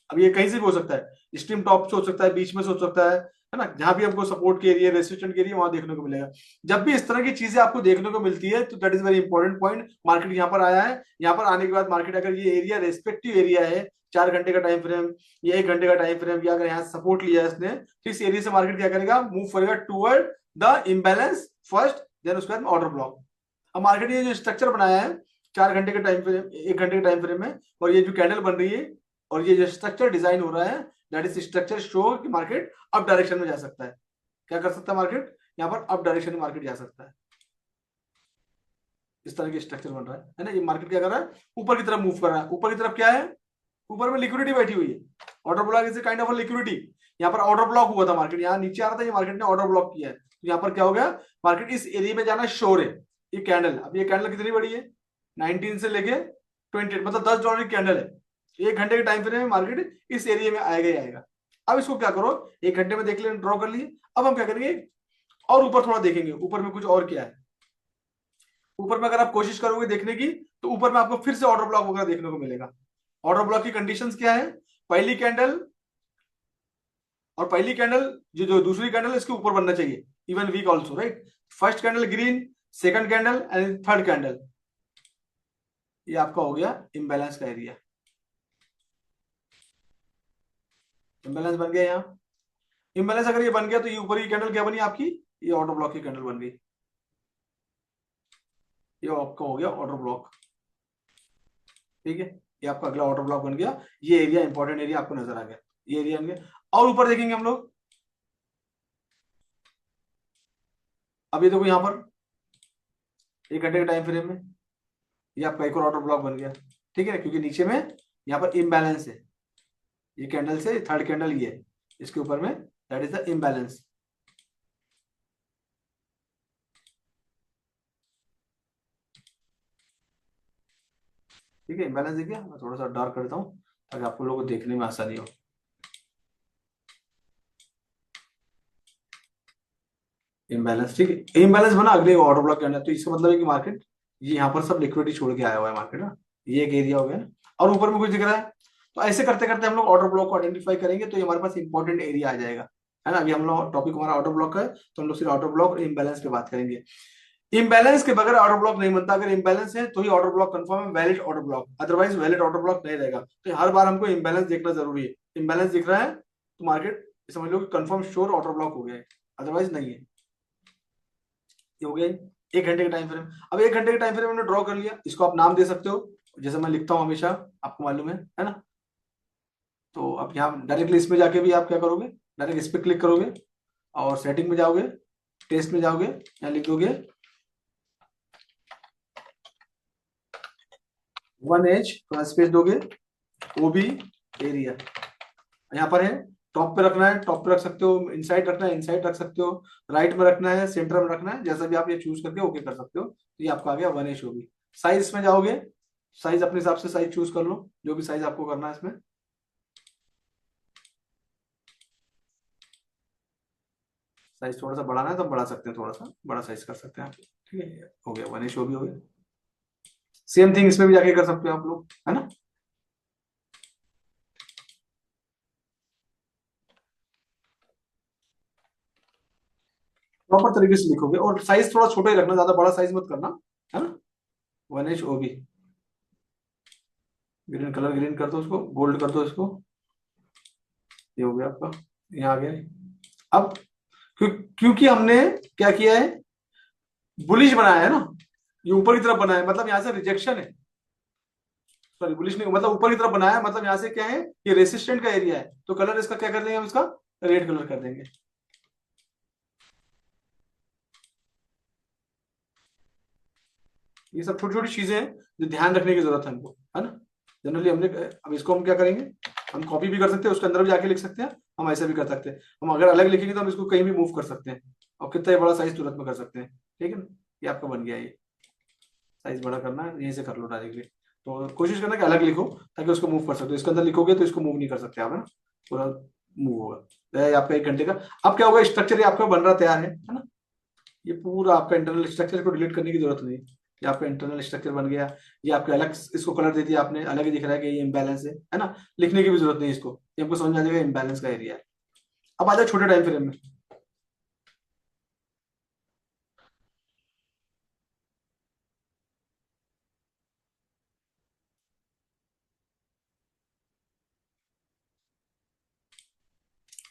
A: अब ये कहीं से भी हो सकता है, स्ट्रीम टॉप से हो सकता है, बीच में से हो सकता है ना, जहां भी हमको सपोर्ट के एरिया, रेसिस्टेंट के एरिया, वहां देखने को मिलेगा। जब भी इस तरह की चीजें आपको देखने को मिलती है तो that is very important point. Market यहाँ पर आया है, यहाँ पर आने के बाद मार्केट अगर ये एरिया रेस्पेक्टिव एरिया है, 4 घंटे का टाइम फ्रेम या 1 घंटे का टाइम फ्रेम, या अगर यहाँ सपोर्ट लिया है इसने, तो इस एरिया से मार्केट क्या करेगा, मूव करेगा toward the imbalance first, then उसके बाद ऑर्डर ब्लॉक। अब मार्केट ने जो स्ट्रक्चर बनाया है 4 घंटे के टाइम फ्रेम, 1 घंटे के टाइम फ्रेम में, और ये जो कैंडल बन रही है और ये जो स्ट्रक्चर डिजाइन हो रहा है, दैट इज स्ट्रक्चर शो कि मार्केट अप डायरेक्शन में जा सकता है। क्या कर सकता है मार्केट, यहाँ पर अप डायरेक्शन में मार्केट जा सकता है। इस तरह की स्ट्रक्चर बन रहा है ना। ये मार्केट क्या कर रहा है, ऊपर की तरफ मूव कर रहा है। ऊपर की तरफ क्या है, ऊपर में लिक्विडिटी बैठी हुई है, order block is kind of liquidity. यहाँ पर ऑर्डर ब्लॉक हुआ था, मार्केट यहाँ नीचे आ रहा था, ये मार्केट ने ऑर्डर ब्लॉक किया है, तो यहाँ पर क्या हो गया, मार्केट इस एरिया में जाना श्योर है। ये कैंडल, अब ये कैंडल कितनी बड़ी है, 19 से लेके 28, मतलब $10 की कैंडल है। 1 घंटे के टाइम फ्रेम में मार्केट इस एरिया में आएगा ही आएगा। अब इसको क्या करो, 1 घंटे में देख लें, ड्रॉ कर लिए। अब हम क्या करेंगे, और ऊपर थोड़ा देखेंगे, ऊपर में कुछ और क्या है। ऊपर में अगर आप कोशिश करोगे देखने की, तो ऊपर में आपको फिर से ऑर्डर ब्लॉक वगैरह देखने को मिलेगा। ऑर्डर ब्लॉक की कंडीशंस क्या है, पहली कैंडल और पहली कैंडल, जो दूसरी कैंडल इसके ऊपर बनना चाहिए, even weak also, right. First candle green, second candle and third candle, ये आपका हो गया इम्बैलेंस का एरिया। इम्बैलेंस बन गया यहाँ। इम्बैलेंस अगर ये बन गया तो ये ऊपर की कैंडल क्या बनी आपकी, ये ऑर्डर ब्लॉक की कैंडल बन गई। ये आपका हो गया ऑर्डर ब्लॉक, ठीक है। ये आपका अगला ऑर्डर ब्लॉक बन गया। ये एरिया इंपॉर्टेंट एरिया आपको नजर आ गया, ये एरिया बन गया। और ऊपर देखेंगे हम लोग, अब ये देखो यहाँ पर 1 घंटे के टाइम फ्रेम में ये आपका एक और ऑर्डर ब्लॉक बन गया, ठीक है, क्योंकि नीचे में यहाँ पर इम्बैलेंस है। ये कैंडल से थर्ड कैंडल ये है, इसके ऊपर में दैट इज द इम्बैलेंस। ठीक है, इम्बैलेंस देखिए, मैं थोड़ा सा डार्क करता हूँ ताकि आपको लोगों को देखने में आसानी हो। इम्बैलेंस, ठीक है, इम्बैलेंस बना अगले ऑर्डर ब्लॉक के अंदर, तो इसका मतलब है कि मार्केट ये यहाँ पर सब लिक्विडिटी छोड़ के आया हुआ है मार्केट ना, ये एक एरिया हो गया ना, और ऊपर में कुछ दिख रहा है। तो ऐसे करते करते हम लोग ऑर्डर ब्लॉक को आइडेंटिफाई करेंगे, तो ये हमारे पास इंपॉर्टेंट एरिया आ जाएगा, है ना। अभी हम लोग टॉपिक हमारा ऑर्डर ब्लॉक है, तो हम लोग सिर्फ ऑर्डर ब्लॉक और इम्बैलेंस पे बात करेंगे। इम्बैलेंस के बगैर ऑर्डर ब्लॉक नहीं बनता, अगर इम्बैलेंस है तो ही ऑर्डर ब्लॉक कंफर्म है, valid order block, otherwise valid order block नहीं रहेगा। तो हर बार हमको इम्बैलेंस देखना जरूरी है, इम्बैलेंस दिख रहा है तो मार्केट समझ लो कि कंफर्म श्योर ऑर्डर ब्लॉक हो गया है, अदरवाइज नहीं है। ये हो गया 1 घंटे का टाइम फ्रेम। अब 1 घंटे का टाइम फ्रेम हमने ड्रॉ कर लिया, इसको आप नाम दे सकते हो, जैसे मैं लिखता हूँ हमेशा, आपको मालूम है ना। तो अब यहाँ डायरेक्टली इसमें जाके भी आप क्या करोगे, डायरेक्ट इस पर क्लिक करोगे और सेटिंग में जाओगे, टेस्ट में जाओगे, यहाँ लिख दोगे 1H, स्पेस दोगे, ओबी एरिया, यहाँ पर है, टॉप पे रखना है टॉप पे रख सकते हो, इनसाइड रखना है इनसाइड रख सकते हो, राइट में रखना है सेंटर में रखना है, जैसा भी आप ये चूज करके ओके कर सकते हो। तो ये आपका आ गया 1H ओबी। साइज में जाओगे, साइज अपने हिसाब से साइज चूज कर लो, जो भी साइज आपको करना है इसमें। साइज थोड़ा सा बढ़ाना है तो बढ़ा सकते हैं, थोड़ा सा बड़ा साइज कर सकते हैं आप, ठीक है, हो गया 1H ओबी हो गया। सेम थिंग इसमें भी जाके कर सकते हो आप लोग, है ना। प्रॉपर तरीके से लिखोगे और साइज थोड़ा छोटा ही रखना, ज्यादा बड़ा साइज मत करना, है ना। 1H ओबी, ग्रीन कलर ग्रीन कर दो उसको, गोल्ड कर दो इसको, ये हो गया आपका, यहाँ आ गया। अब क्योंकि हमने क्या किया है, बुलिश बनाया है ना, ये ऊपर की तरफ बनाया है, मतलब यहाँ से रिजेक्शन है, सॉरी बुलिश नहीं, मतलब ऊपर की तरफ बनाया है, मतलब यहाँ से क्या है, ये रेसिस्टेंट का एरिया है, तो कलर इसका क्या कर देंगे हम, इसका रेड कलर कर देंगे। ये सब छोटी छोटी चीजें हैं जो ध्यान रखने की जरूरत है हमको, है ना। जनरली हमने, अब इसको हम क्या करेंगे, हम कॉपी भी कर सकते हैं, उसके अंदर भी जाके लिख सकते हैं, हम ऐसे भी कर सकते हैं, हम अगर अलग लिखेंगे तो हम इसको कहीं भी मूव कर सकते हैं, और कितना ही बड़ा साइज तुरंत में कर सकते हैं, ठीक है ना। ये आपका बन गया, ये साइज बड़ा करना है यहीं से कर लो डायरेक्टली, तो कोशिश करना कि अलग लिखो ताकि उसको मूव कर सकते हो, इसके अंदर लिखोगे तो इसको मूव नहीं कर सकते आप, है ना, पूरा मूव होगा। तो ये आपका 1 घंटे का, अब क्या होगा, स्ट्रक्चर ये आपका बन रहा तैयार है ना। ये पूरा आपका इंटरनल स्ट्रक्चर को डिलीट करने की जरूरत नहीं है, ये आपका इंटरनल स्ट्रक्चर बन गया। ये आपके अलग इसको कलर दे दिया आपने, अलग ही दिख रहा है कि ये इम्बैलेंस है ना, लिखने की भी जरूरत नहीं है इसको, ये आपको समझ में आ जाएगा इम्बैलेंस का एरिया है। अब आ जाओ छोटे टाइम फ्रेम में।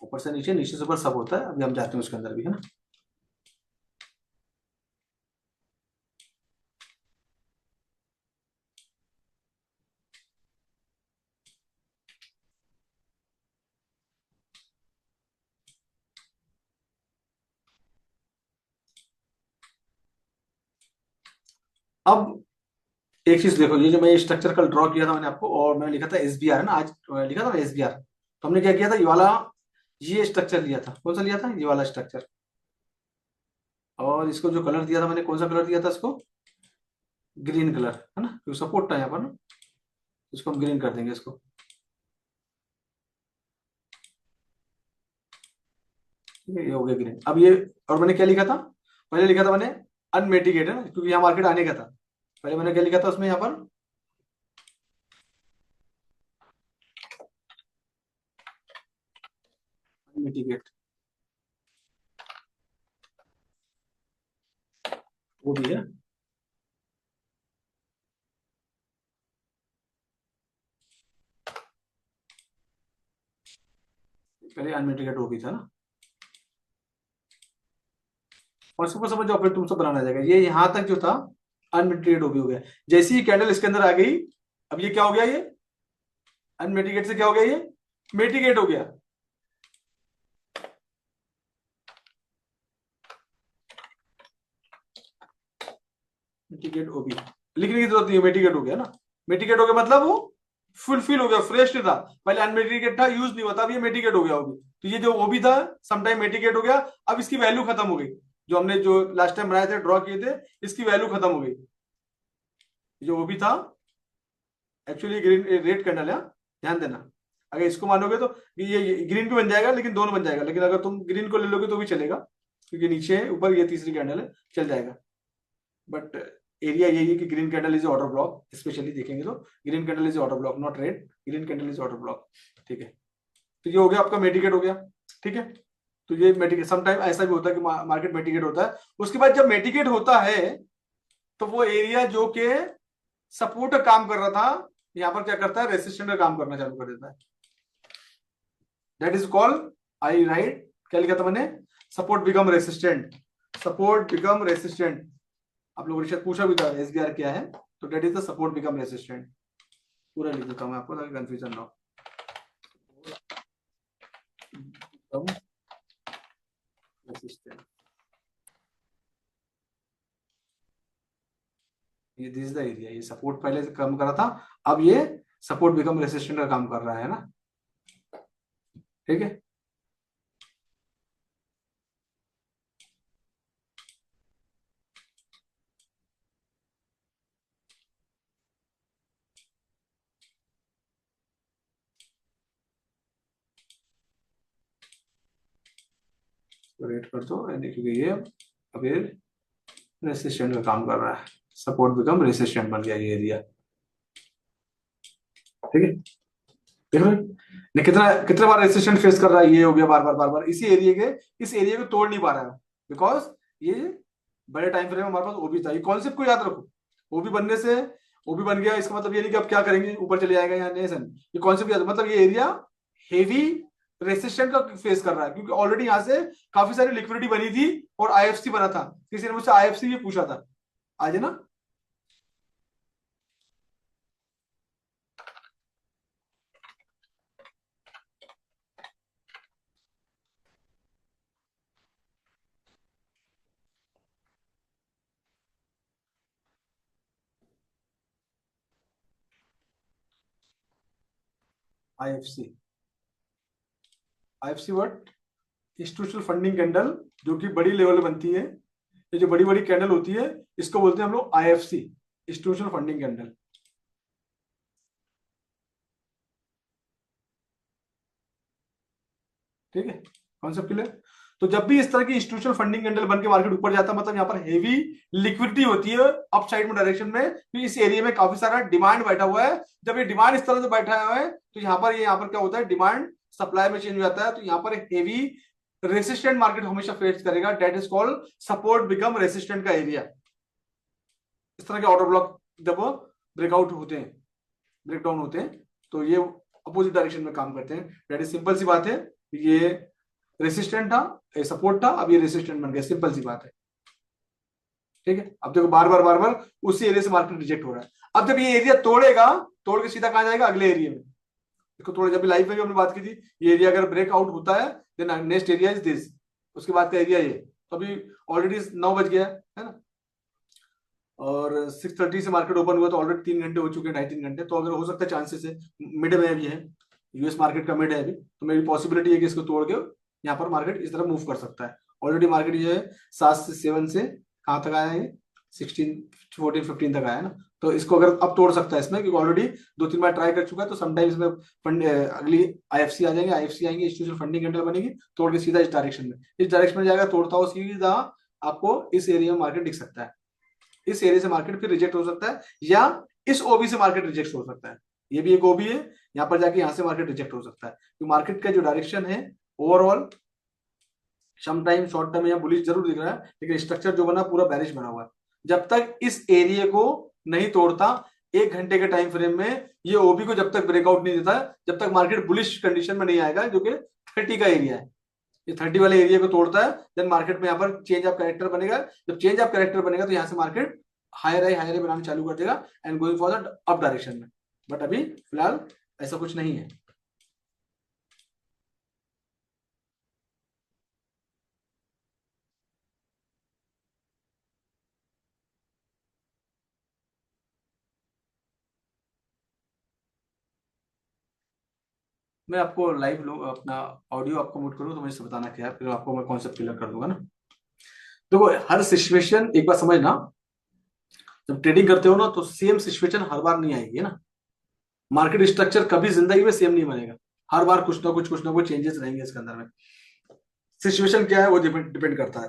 A: ऊपर से नीचे नीचे से ऊपर सब होता है, अभी हम जाते हैं उसके अंदर भी, है ना। अब एक चीज देखो, ये जो मैं स्ट्रक्चर कल ड्रॉ किया था मैंने आपको, और मैंने लिखा था एसबीआर, है ना, आज लिखा था ना एसबीआर, तो हमने क्या किया था, ये वाला, ये स्ट्रक्चर लिया था, कौन सा लिया था, ये वाला स्ट्रक्चर, और इसको जो कलर दिया था मैंने, कौन सा कलर दिया था इसको, ग्रीन कलर, है ना, क्योंकि सपोर्ट था यहाँ पर ना, इसको हम ग्रीन कर देंगे इसको, ठीक है, ये हो गया ग्रीन। अब ये, और मैंने क्या लिखा था, पहले लिखा था मैंने अनमेटिगेट, है ना, क्योंकि यहाँ मार्केट आने का था, पहले मैंने क्या लिखा था उसमें यहाँ पर, अनमेटिगेट, वो भी है, पहले अनमेटिगेट वो भी था ना, और इसको समझ जाओ, फिर तुमसे बनाना जाएगा, ये यहाँ तक जो था अनमिटिगेट वो भी हो गया, जैसे ही कैंडल इसके अंदर आ गई, अब ये क्या हो गया, ये अनमिटिगेट से क्या हो गया, ये मिटिगेट हो गया, मिटिगेट ओ बी, लिखने की जरूरत नहीं है, मिटिगेट हो गया ना, मिटिगेट हो गया मतलब वो फुलफिल हो गया, फ्रेश था, पहले अनमिटिगेट था, यूज नहीं हुआ था, अब ये मिटिगेट हो गया वो भी, तो ये जो वो भी था समटाइम मिटिगेट हो गया, अब इसकी वैल्यू खत्म हो गई, जो हमने जो लास्ट टाइम बनाए थे ड्रॉ किए थे, इसकी वैल्यू खत्म हो गई, जो वो भी था एक्चुअली ग्रीन रेड कैंडल है, ध्यान देना, अगर इसको मानोगे तो ये ग्रीन भी बन जाएगा, लेकिन दोनों बन जाएगा, लेकिन अगर तुम ग्रीन को ले लोगे तो भी चलेगा, क्योंकि नीचे ऊपर ये तीसरी कैंडल है, चल जाएगा। बट एरिया यही है कि green candle is order block, specially देखेंगे तो green candle is order block, not red, green candle is order block. ठीक है, तो ये हो गया आपका मेडिकेट हो गया। ठीक है, तो ये मेडिकेट, समटाइम ऐसा भी होता है कि मार्केट मेडिकेट होता है। उसके बाद जब मेडिकेट होता है तो वो एरिया जो कि सपोर्ट का काम कर रहा था, यहां पर क्या करता है, रेसिस्टेंट का काम करना चालू कर देता है। That is called, I right, क्या लिखा था मैंने, support become resistant, support become resistant. आप लोगों ने शायद पूछा भी था एसबीआर क्या है, तो that is the support become resistant. पूरा लिख देता हूं आपको ताकि कंफ्यूजन ना हो। रेसिस्टेंट, ये दिस इज द एरिया, ये सपोर्ट पहले से कम कर रहा था, अब ये सपोर्ट बिकम रेसिस्टेंट का काम कर रहा है ना। ठीक है, रेट कर दो, क्योंकि ये अब ये रेसिस्टेंट का काम कर रहा है, सपोर्ट बिकम रेसिस्टेंट बन गया ये एरिया। ठीक है, देख रहे हो ने कितना कितना बार रेसिस्टेंट फेस कर रहा है, ये हो गया बार बार बार बार, इसी एरिया के, इस एरिया को तोड़ नहीं पा रहा है, बिकॉज ये बड़े टाइम फ्रेम में हमारे पास ओबी था। ये कॉन्सेप्ट को याद रखो, ओबी बनने से ओबी बन गया, इसका मतलब ये नहीं कि आप क्या करेंगे ऊपर चले जाएगा या नहीं सन, ये कॉन्सेप्ट याद, मतलब ये एरिया हेवी रेसिस्टेंट का फेस कर रहा है, क्योंकि ऑलरेडी यहाँ से काफी सारी लिक्विडिटी बनी थी और आईएफसी बना था। किसी ने मुझसे आईएफसी भी पूछा था आज, है ना। IFC, IFC what, institutional funding candle, जो कि बड़ी लेवल में बनती है। ये जो बड़ी बड़ी कैंडल होती है इसको बोलते हैं हम लोग आईएफसी, इंस्टीट्यूशनल फंडिंग कैंडल। ठीक है, कॉन्सेप्ट क्लियर। तो जब भी इस तरह की इंस्टीट्यूशनल फंडिंग कैंडल बन के मार्केट ऊपर जाता है, मतलब यहाँ पर हेवी लिक्विडिटी होती है अप साइड में डायरेक्शन में, तो इस एरिया में काफी सारा डिमांड बैठा हुआ है। जब ये डिमांड इस तरह से बैठा हुआ है तो यहाँ पर क्या होता है, डिमांड सप्लाई में चेंज हो जाता है, तो यहाँ पर हेवी रेसिस्टेंट मार्केट हमेशा फेस करेगा। That is called support become resistant का एरिया। इस तरह के ऑर्डर ब्लॉक जब ब्रेकआउट होते हैं, ब्रेक डाउन होते हैं, तो ये अपोजिट डायरेक्शन में काम करते हैं। दैट इज सिंपल सी बात है, ये रेसिस्टेंट था, सपोर्ट था, अब ये रेसिस्टेंट बन गया, सिंपल सी बात है। ठीक है, अब देखो बार बार बार बार उसी एरिया से मार्केट रिजेक्ट हो रहा है। अब जब ये एरिया तोड़ेगा, तोड़ के सीधा कहां जाएगा, अगले एरिया में। देखो थोड़े जब लाइव में भी हमने बात की थी, ये एरिया अगर ब्रेकआउट होता है then next area is this, उसके बाद का एरिया ये। तो अभी ऑलरेडी 9 बज गया है ना, और 6:30 से मार्केट ओपन हुआ, तो ऑलरेडी 3 घंटे हो चुके हैं, 2.5-3 घंटे। तो अगर हो सकता है चांसेस है, मिड में भी है, यूएस मार्केट का मिड है अभी, तो मेरी पॉसिबिलिटी है कि इसको तोड़ के यहाँ पर मार्केट इस तरह मूव कर सकता है। ऑलरेडी मार्केट ये है 7 से 7 से कहाँ तक आया है, 16, 14, 15 तक आया है ना। तो इसको अगर अब तोड़ सकता है इसमें, क्योंकि ऑलरेडी 2-3 बार ट्राई कर चुका है, तो समटाइम्स इसमें फंड अगली आईएफसी आ जाएंगे, आईएफसी आएंगे, इंस्टीट्यूशनल फंडिंग कैंडल बनेगी, तोड़ के सीधा इस डायरेक्शन में जाएगा, तोड़ता हो सीधा आपको इस एरिया में मार्केट दिख सकता है। इस एरिया से मार्केट फिर रिजेक्ट हो सकता है, या इस ओबी से मार्केट रिजेक्ट हो सकता है। ये भी एक ओबी है, यहां पर जाके यहां से मार्केट रिजेक्ट हो सकता है। तो मार्केट का जो डायरेक्शन है overall some time short term या बुलिश जरूर दिख रहा है, लेकिन स्ट्रक्चर जो बना पूरा बैरिश बना हुआ है। जब तक इस एरिया को नहीं तोड़ता 1 घंटे के टाइम फ्रेम में, ये ओबी को जब तक ब्रेकआउट नहीं देता, जब तक मार्केट बुलिश कंडीशन में नहीं आएगा, जो कि 30 का एरिया है, ये 30 वाले एरिया को तोड़ता है, देन मार्केट में यहाँ पर चेंज ऑफ कैरेक्टर बनेगा। जब चेंज ऑफ कैरेक्टर बनेगा तो यहाँ से मार्केट हायर हाई बनाना चालू कर देगा and going for the up direction में। बट अभी फिलहाल ऐसा कुछ नहीं है। मैं आपको लाइव अपना ऑडियो आपको म्यूट करूँ तो मुझे इससे बताना क्या है, फिर आपको मैं कॉन्सेप्ट क्लियर कर दूंगा ना। देखो हर सिचुएशन एक बार समझना, जब ट्रेडिंग करते हो ना तो सेम सिचुएशन हर बार नहीं आएगी, है ना। मार्केट स्ट्रक्चर कभी जिंदगी में सेम नहीं बनेगा, हर बार कुछ ना कुछ चेंजेस रहेंगे इसके अंदर में। सिचुएशन क्या है वो डिपेंड करता है।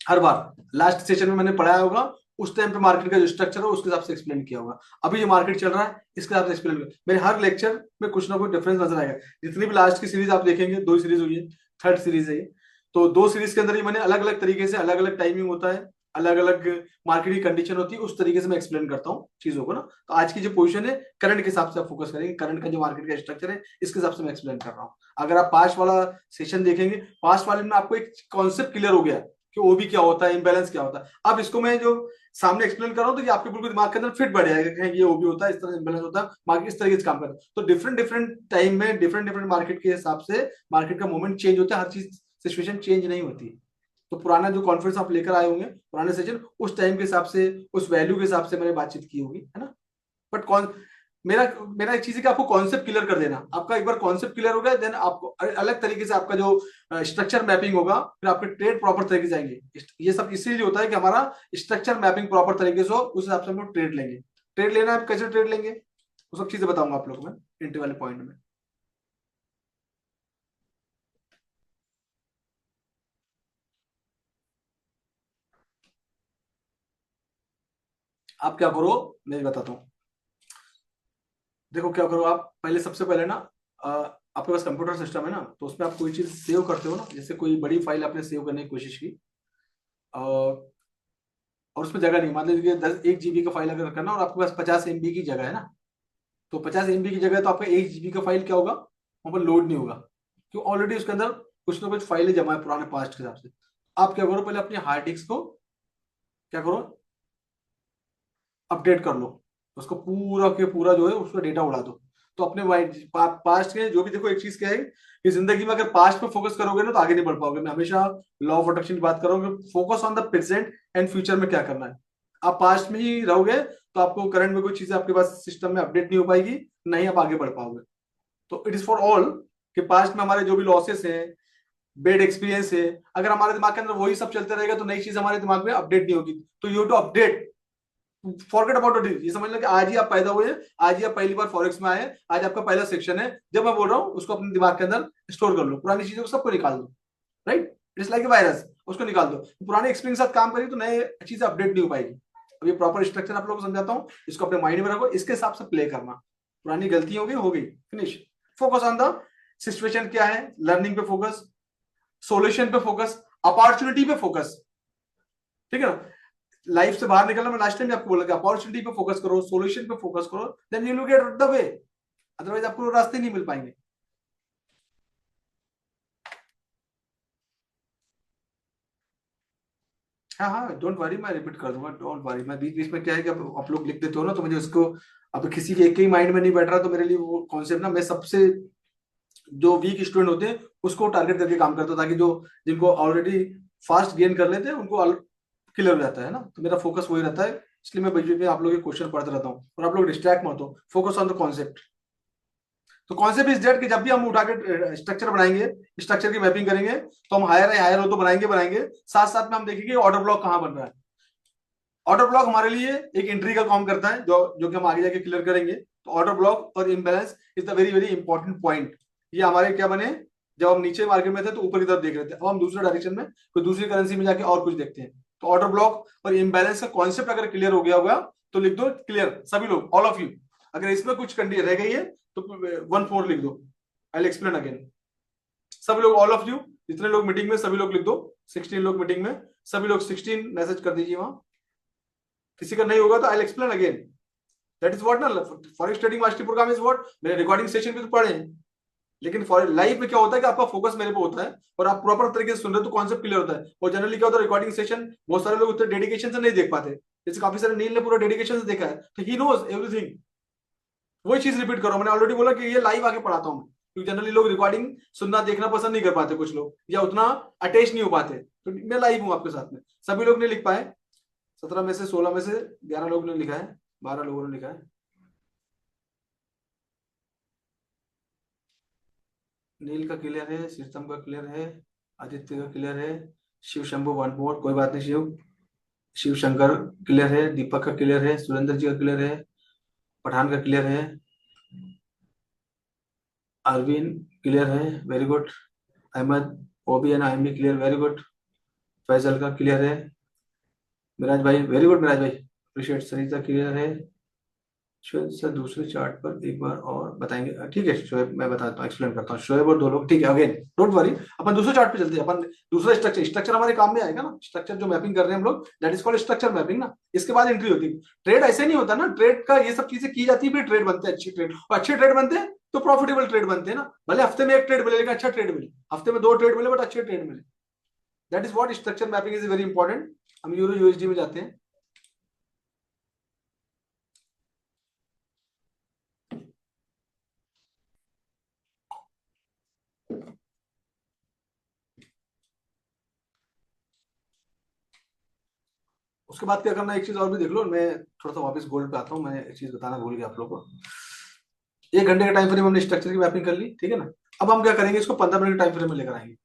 A: हर बार लास्ट सेशन में मैंने पढ़ाया होगा, उस टाइम पे मार्केट का जो स्ट्रक्चर हो उसके हिसाब से एक्सप्लेन किया होगा। अभी जो मार्केट चल रहा है इसके हिसाब से एक्सप्लेन किया। मेरे हर लेक्चर में कुछ ना कुछ डिफरेंस नजर आएगा। जितनी भी लास्ट की सीरीज आप देखेंगे, 2 सीरीज हुई है, थर्ड सीरीज है ये। तो 2 सीरीज के अंदर ही मैंने अलग अलग तरीके से, अलग अलग टाइमिंग होता है, अलग अलग मार्केट की कंडीशन होती है, उस तरीके से मैं एक्सप्लेन करता हूँ चीजों को ना। तो आज की जो पोजीशन है करंट के हिसाब से आप फोकस करेंगे, करंट का जो मार्केट का स्ट्रक्चर है इसके हिसाब से मैं एक्सप्लेन कर रहा हूँ। अगर आप पास्ट वाला सेशन देखेंगे, पास्ट वाले में आपको एक कॉन्सेप्ट क्लियर हो गया कि ओबी क्या होता है, इम्बैलेंस क्या होता है। अब इसको मैं जो सामने एक्सप्लेन कर रहा हूँ तो ये आपके बिल्कुल दिमाग के अंदर फिट बढ़ जाएगा कि ये ओबी होता है, इस तरह इम्बैलेंस होता है, मार्केट इस तरीके से काम करता है। तो डिफरेंट डिफरेंट टाइम में डिफरेंट डिफरेंट मार्केट के हिसाब से मार्केट का मूवमेंट चेंज होता है, हर चीज सिचुएशन चेंज नहीं होती। तो पुराना जो कॉन्फ्रेंस आप लेकर आए होंगे, पुराने सेशन, उस टाइम के हिसाब से, उस वैल्यू के हिसाब से मैंने बातचीत की होगी, है ना। बट कौन, मेरा मेरा एक चीज है कि आपको कॉन्सेप्ट क्लियर कर देना। आपका एक बार कॉन्सेप्ट क्लियर हो गया, देन आपको अलग तरीके से आपका जो स्ट्रक्चर मैपिंग होगा, फिर आपके ट्रेड प्रॉपर तरीके से आएंगे। ये सब इसीलिए होता है कि हमारा स्ट्रक्चर मैपिंग प्रॉपर तरीके से हो, उस हिसाब से हम लोग ट्रेड लेंगे। ट्रेड लेना है, कैसे ट्रेड लेंगे, वो सब चीजें बताऊंगा आप लोग को मैं इंटर वाले पॉइंट में। आप क्या करो, मैं बताता हूँ। देखो क्या करो आप, पहले सबसे पहले ना, आपके पास कंप्यूटर सिस्टम है ना, तो उसमें आप कोई चीज सेव करते हो ना, जैसे कोई बड़ी फाइल आपने सेव करने की कोशिश की, और उसमें जगह नहीं, मान लीजिए 1 GB का फाइल अगर करना, और आपके पास 50 MB की जगह है ना, तो 50 MB की जगह, तो आपका 1 GB का फाइल क्या होगा, वहां पर लोड नहीं होगा, क्योंकि ऑलरेडी उसके अंदर कुछ ना कुछ फाइलें जमा है पुराने पास्ट के हिसाब से। आप क्या करो, पहले अपने हार्ड डिस्क को क्या करो, अपडेट कर लो, उसको पूरा के पूरा जो है उसका डेटा उड़ा दो। तो अपने पास्ट के जो भी, देखो एक चीज क्या है कि जिंदगी में अगर पास्ट पे फोकस करोगे ना तो आगे नहीं बढ़ पाओगे। मैं हमेशा लॉ ऑफ अट्रैक्शन की बात करूंगा, focus on the present and future में क्या करना है। आप पास्ट में ही रहोगे तो आपको करंट में कोई चीजें आपके पास सिस्टम में अपडेट नहीं हो पाएगी, नहीं आप आगे बढ़ पाओगे। तो इट इज फॉर ऑल कि पास्ट में हमारे जो भी लॉसेस हैं, बेड एक्सपीरियंस है, अगर हमारे दिमाग के अंदर वही सब चलते रहेगा तो नई चीज हमारे दिमाग में अपडेट नहीं होगी। तो you to update, forget about it. ये समझ लो कि आज ही आप पैदा हुए हैं, आज ही आप पहली बार फॉरेक्स में आए हैं, आज आपका पहला सेक्शन है। जब मैं बोल रहा हूँ उसको अपने दिमाग के अंदर स्टोर कर लो, पुरानी चीजों को सबको निकाल दो। Right, it's like a virus, उसको निकाल दो। पुराने एक्सपीरियंस के साथ काम करिए तो नए चीजें अपडेट नहीं हो पाएगी। अब ये प्रॉपर स्ट्रक्चर आप लोगों को समझाता हूँ, इसको अपने माइंड में रखो, इसके हिसाब से प्ले करना। पुरानी गलती हो गई, finish. Focus on the situation, क्या है, लर्निंग पे फोकस, सोल्यूशन पे फोकस, अपॉर्चुनिटी पे फोकस। ठीक है ना, लाइफ से बाहर निकलना, मैं लास्ट टाइम भी आपको बोला कि अपॉर्चुनिटी पे फोकस करो, सोल्यूशन पे फोकस करो, then you will get the way. Otherwise आपको रास्ते नहीं मिल पाएंगे। हाँ हाँ, डोंट वरी, मैं रिपीट कर दूंगा, डोंट वरी। मैं बीच बीच में क्या है कि आप लोग लिख देते हो ना, तो मुझे उसको, अब किसी के एक के ही माइंड में नहीं बैठ रहा, तो मेरे लिए वो कॉन्सेप्ट ना, मैं सबसे जो वीक स्टूडेंट होते हैं उसको टारगेट करके काम करता हूँ, ताकि जो जिनको ऑलरेडी फास्ट गेन कर लेते हैं उनको क्लियर हो जाता है ना। तो मेरा फोकस वही रहता है, इसलिए मैं बीच बीच में आप लोग के क्वेश्चन पढ़ता रहता हूँ, और आप लोग डिस्ट्रैक्ट मत हो, फोकस ऑन द कॉन्सेप्ट। तो कॉन्सेप्ट इज दैट कि जब भी हम उठा के स्ट्रक्चर बनाएंगे, स्ट्रक्चर की मैपिंग करेंगे, तो हम हायर है, हायर हो तो बनाएंगे बनाएंगे, साथ साथ में हम देखेंगे ऑर्डर ब्लॉक कहाँ बन रहा है। ऑर्डर ब्लॉक हमारे लिए एक एंट्री का काम करता है, जो जो कि हम आगे जाके क्लियर करेंगे। तो ऑर्डर ब्लॉक और imbalance is the very very important point. ये हमारे क्या बने, जब हम नीचे मार्केट में थे तो ऊपर की तरफ देख रहे थे, अब हम दूसरे डायरेक्शन में कोई दूसरी करेंसी में जाके और कुछ देखते हैं। तो ऑर्डर ब्लॉक और इम्बैलेंस का कॉन्सेप्ट अगर क्लियर हो गया होगा तो लिख दो क्लियर, सभी लोग, ऑल ऑफ यू। अगर इसमें कुछ कंडीशन रह गई है तो 1 4 लिख दो, आई एक्सप्लेन अगेन। सभी लोग, ऑल ऑफ यू, जितने लोग मीटिंग में, सभी लोग लिख दो। 16 लोग मीटिंग में, सभी लोग 16 मैसेज कर दीजिए वहां। किसी का नहीं होगा तो I explain again. That is what ना, forex trading mastery program is what, मेरे रिकॉर्डिंग सेशन भी तो पढ़े हैं। लेकिन फॉर लाइफ में क्या होता है कि आपका फोकस मेरे पे होता है और आप प्रॉपर तरीके से सुन रहे हो तो कॉन्सेप्ट क्लियर होता है। और जनरली क्या होता है, रिकॉर्डिंग सेशन बहुत सारे लोग उतने डेडिकेशन से नहीं देख पाते, जैसे काफी सारे नील ने पूरा डेडिकेशन से देखा है, तो ही नोज एवरीथिंग। वही चीज रिपीट करो, मैंने ऑलरेडी बोला कि ये लाइव आके पढ़ाता हूँ, क्योंकि जनरली लोग रिकॉर्डिंग सुनना देखना पसंद नहीं कर पाते, कुछ लोग या उतना अटैच नहीं हो पाते। तो मैं लाइव हूँ आपके साथ में। सभी लोग ने लिख पाए, 17 में से 16 में से 11 लोगों ने लिखा है, 12 लोगों ने लिखा है। नील का क्लियर है, शीर्षम का क्लियर है, आदित्य का क्लियर है, शिव शंभु वन मोर, कोई बात नहीं, शिव शिव शंकर क्लियर है, दीपक का क्लियर है, सुरेंद्र जी का क्लियर है, पठान का क्लियर है, अरविंद क्लियर है, very good. Ahmed, OB and I M B clear, very good. Faisal का क्लियर है। मिराज भाई वेरी गुड, मिराज भाई अप्रिशिएट। सरिता क्लियर है। शोएब सर दूसरे चार्ट पर एक बार और बताएंगे? ठीक है शोएब, मैं बताता हूँ, एक्सप्लेन करता हूँ। शोएब और दो लोग, ठीक है, अगेन डोंट वरी। अपन दूसरे चार्ट पे चलते हैं। अपन दूसरा स्ट्रक्चर, स्ट्रक्चर हमारे काम में आएगा ना, स्ट्रक्चर जो मैपिंग कर रहे हैं हम लोग, that is called structure mapping ना। इसके बाद एंट्री होती है। ट्रेड ऐसे नहीं होता ना, ट्रेड का ये सब चीजें की जाती है, फिर ट्रेड बनते हैं, अच्छी ट्रेड, और अच्छे ट्रेड बनते हैं तो प्रॉफिटेबल ट्रेड बनते हैं ना। भले हफ्ते में एक ट्रेड मिले लेकिन अच्छा ट्रेड मिले, हफ्ते में दो ट्रेड मिले बट अच्छे ट्रेड मिले। That is what structure mapping is very important. हम यूरो यूएसडी में जाते हैं। उसके बाद क्या करना है, एक चीज और भी देख लो। मैं थोड़ा सा वापस गोल्ड पे आता हूँ, मैं एक चीज बताना भूल गया आप लोगों को। 1 घंटे का टाइम फ्रेम हमने स्ट्रक्चर की मैपिंग कर ली, ठीक है ना। अब हम क्या करेंगे, इसको 15 मिनट के टाइम फ्रेम में लेकर आएंगे।